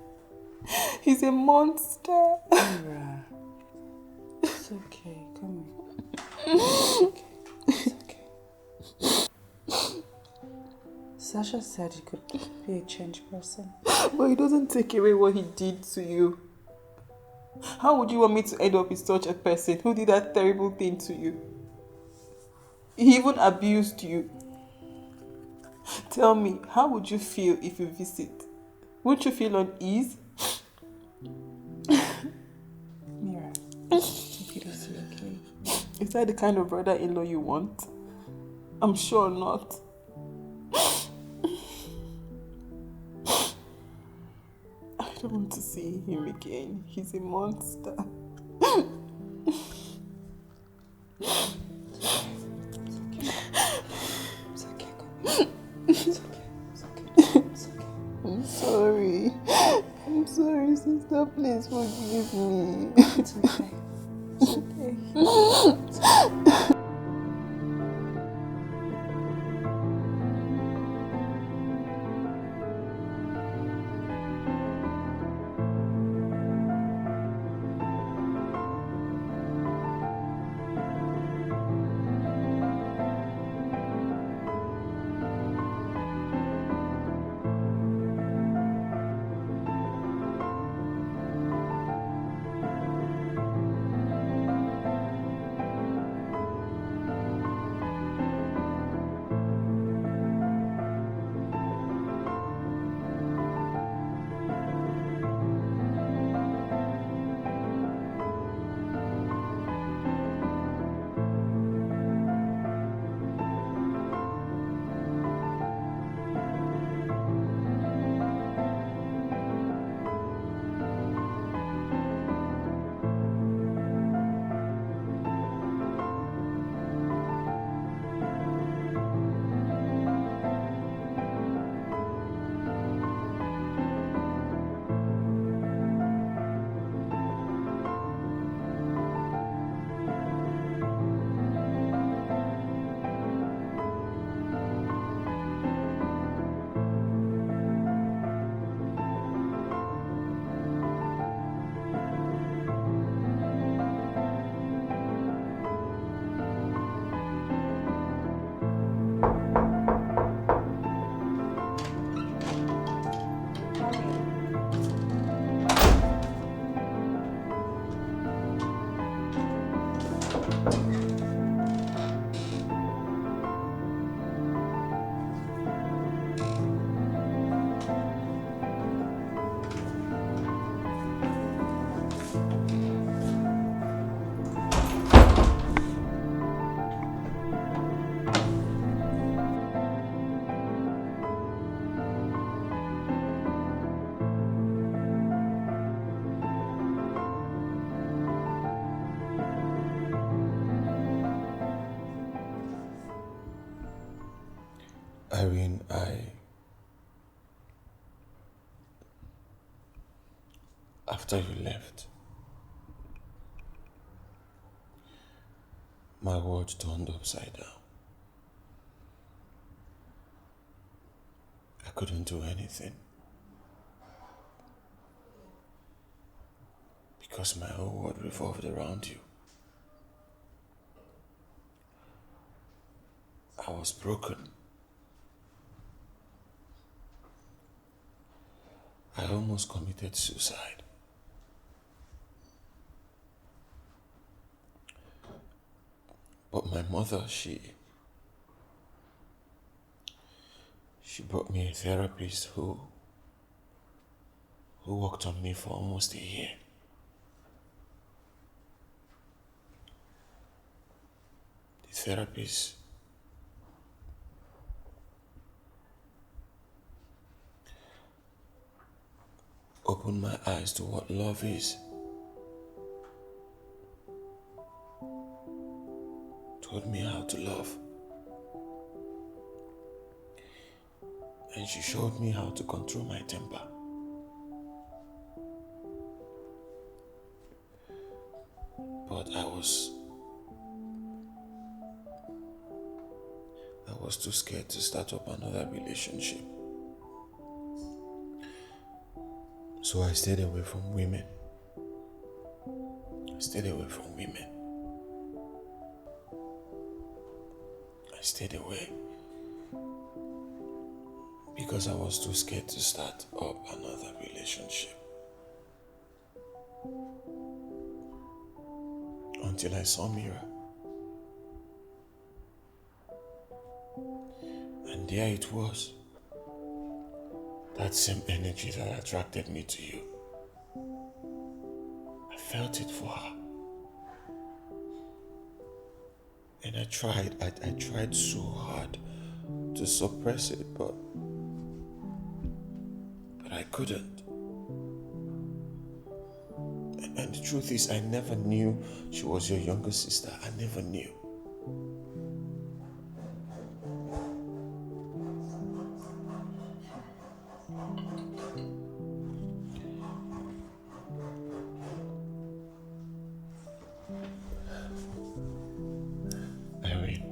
He's a monster. Mira. It's okay. Come on. It's okay. It's okay. Sasha said he could be a changed person. But it doesn't take away what he did to you. How would you want me to end up with such a person who did that terrible thing to you? He even abused you. Tell me, how would you feel if you visit? Wouldn't you feel uneasy? Mira, take it easy, okay? Is that the kind of brother-in-law you want? I'm sure not. I don't want to see him again. He's a monster. I'm sorry. I'm sorry, sister. Please forgive me. It's okay. It's okay. It's okay. Irene, after you left, my world turned upside down. I couldn't do anything. Because my whole world revolved around you. I was broken. I almost committed suicide. But my mother, she brought me a therapist who worked on me for almost a year. The therapist opened my eyes to what love is. Taught me how to love. And she showed me how to control my temper. But I was too scared to start up another relationship. So I stayed away from women. I stayed away. Because I was too scared to start up another relationship. Until I saw Mira. And there it was. That same energy that attracted me to you. I felt it for her. And I tried so hard to suppress it, but I couldn't. And the truth is, I never knew she was your younger sister. I never knew. Irene,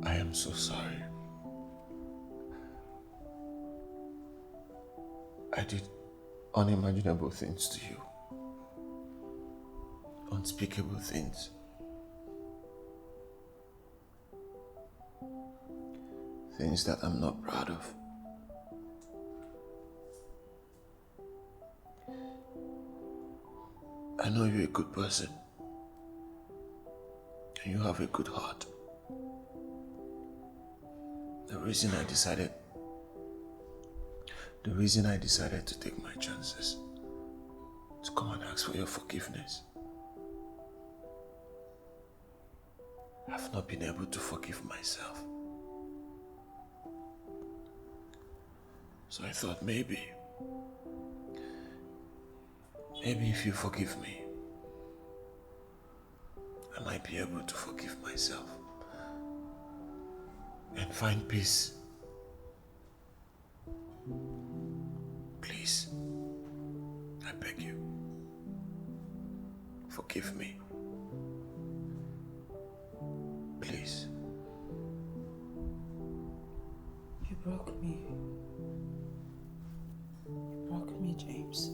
I am so sorry. I did unimaginable things to you. Unspeakable things. Things that I'm not proud of. I know you're a good person. And you have a good heart. The reason I decided to take my chances, to come and ask for your forgiveness. I've not been able to forgive myself. So I thought maybe if you forgive me, I might be able to forgive myself and find peace. Please, I beg you, forgive me. Please. You broke me. You broke me, James.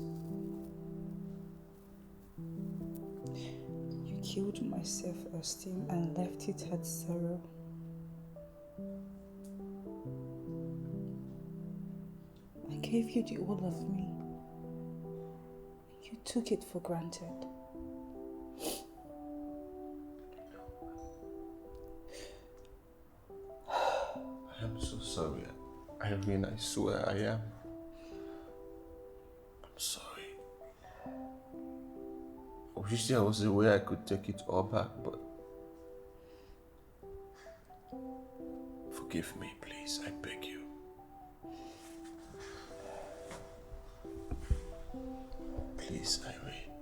You killed my self-esteem and left it at zero. I gave you the all of me. You took it for granted. I am so sorry. Irene, I swear I am. I'm sorry. I wish there was a way I could take it all back, but forgive me, please. I beg you. Please, Irene.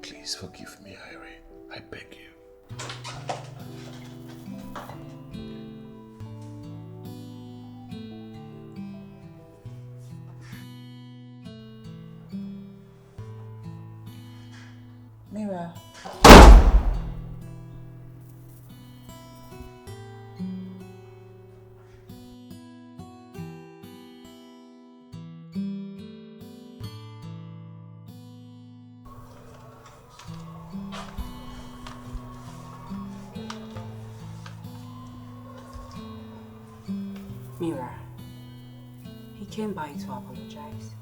Please forgive me, Irene. I beg you. Mira. Mira, he came by to apologize.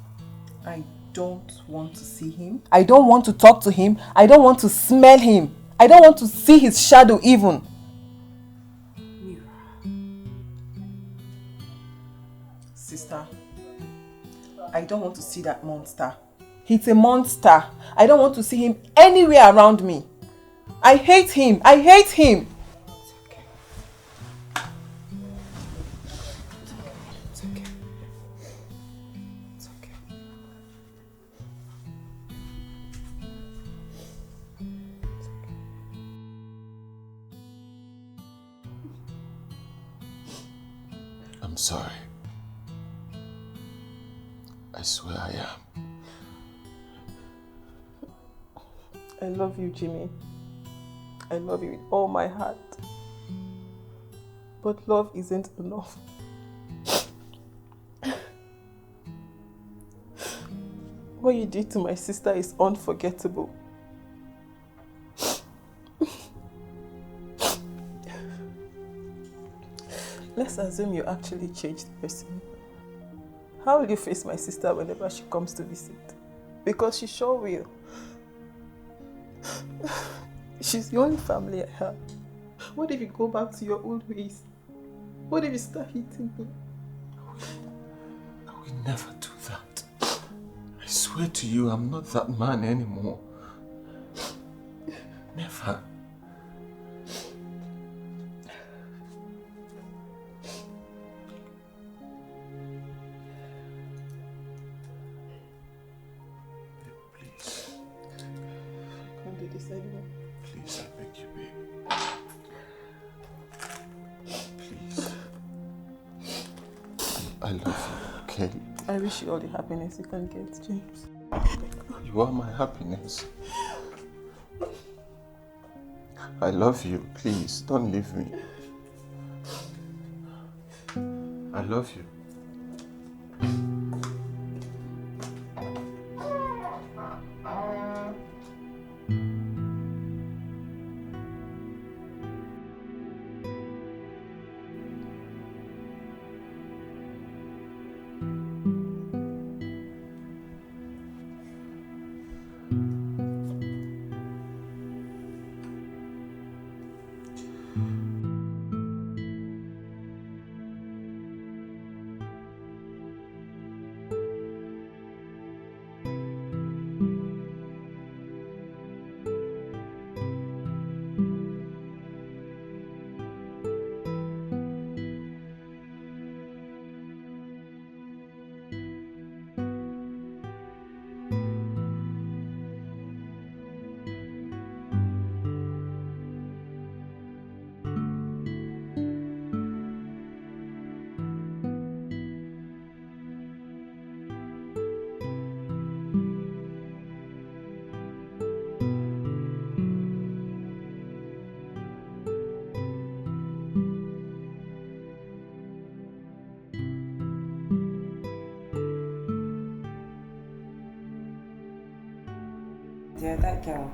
I don't want to see him. I don't want to talk to him. I don't want to smell him. I don't want to see his shadow even. Mira. Sister, I don't want to see that monster. He's a monster. I don't want to see him anywhere around me. I hate him. I hate him. I'm sorry. I swear I am. I love you, Jimmy. I love you with all my heart. But love isn't enough. What you did to my sister is unforgettable. Let's assume you actually changed the person. How will you face my sister whenever she comes to visit? Because she sure will. She's the only family I have. What if you go back to your old ways? What if you start hitting me? I will never do that. I swear to you, I'm not that man anymore. Never. Please, I beg you, babe. Please. I love you, okay? I wish you all the happiness you can get, James. You are my happiness. I love you, please, don't leave me. I love you. Yeah, that girl.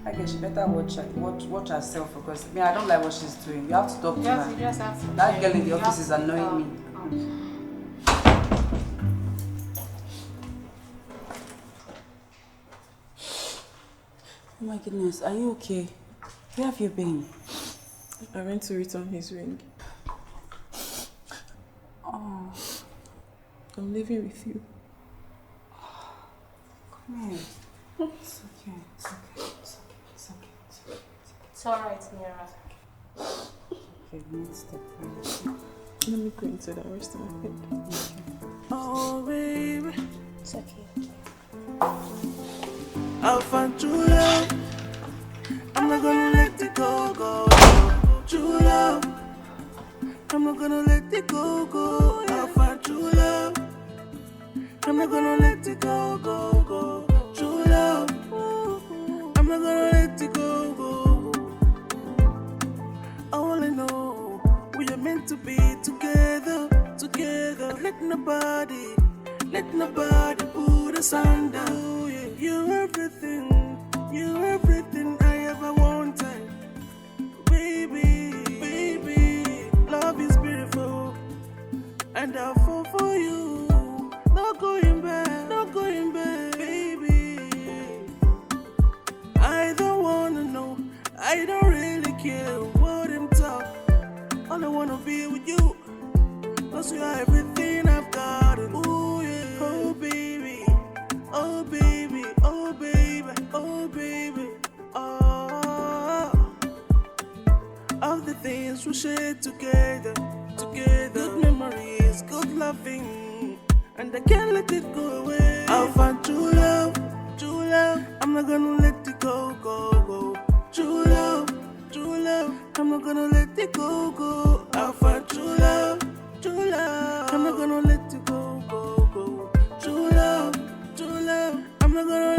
I guess she better watch herself because I don't like what she's doing. You have to talk to her. You just have to. That girl in the office is annoying me. Oh my goodness, are you okay? Where have you been? I went to return his ring. Oh. I'm leaving with you. Come here. It's okay. It's okay. It's okay. It's okay. It's okay. It's alright, Mira. Okay, next step. Let me go inside and rest my head. Oh, baby. It's okay. I'll find true love. I'm not gonna let it go, go. True love. I'm not gonna let it go, go. I'll find true love. I'm not gonna let it go, go, go. True love. I'm not gonna let it go, go. I wanna know we are meant to be together, together. Let nobody put us under. Oh, yeah. You're everything I ever wanted. Baby, love is beautiful, and I'll fall for you. Not going back, baby. I don't wanna know, I don't really care what I'm talking. All I wanna be with you, 'cause you are everything I've got. Ooh, yeah. Oh baby, oh baby, oh baby, oh baby. Oh, all the things we share together. Good memories, good loving, and I can't let it go away. I'll find true love. I'm not gonna let it go, go, go. True love, I'm not gonna let it go, go. I'll find true love. I'm not gonna let it go, go, go. True love, I'm not gonna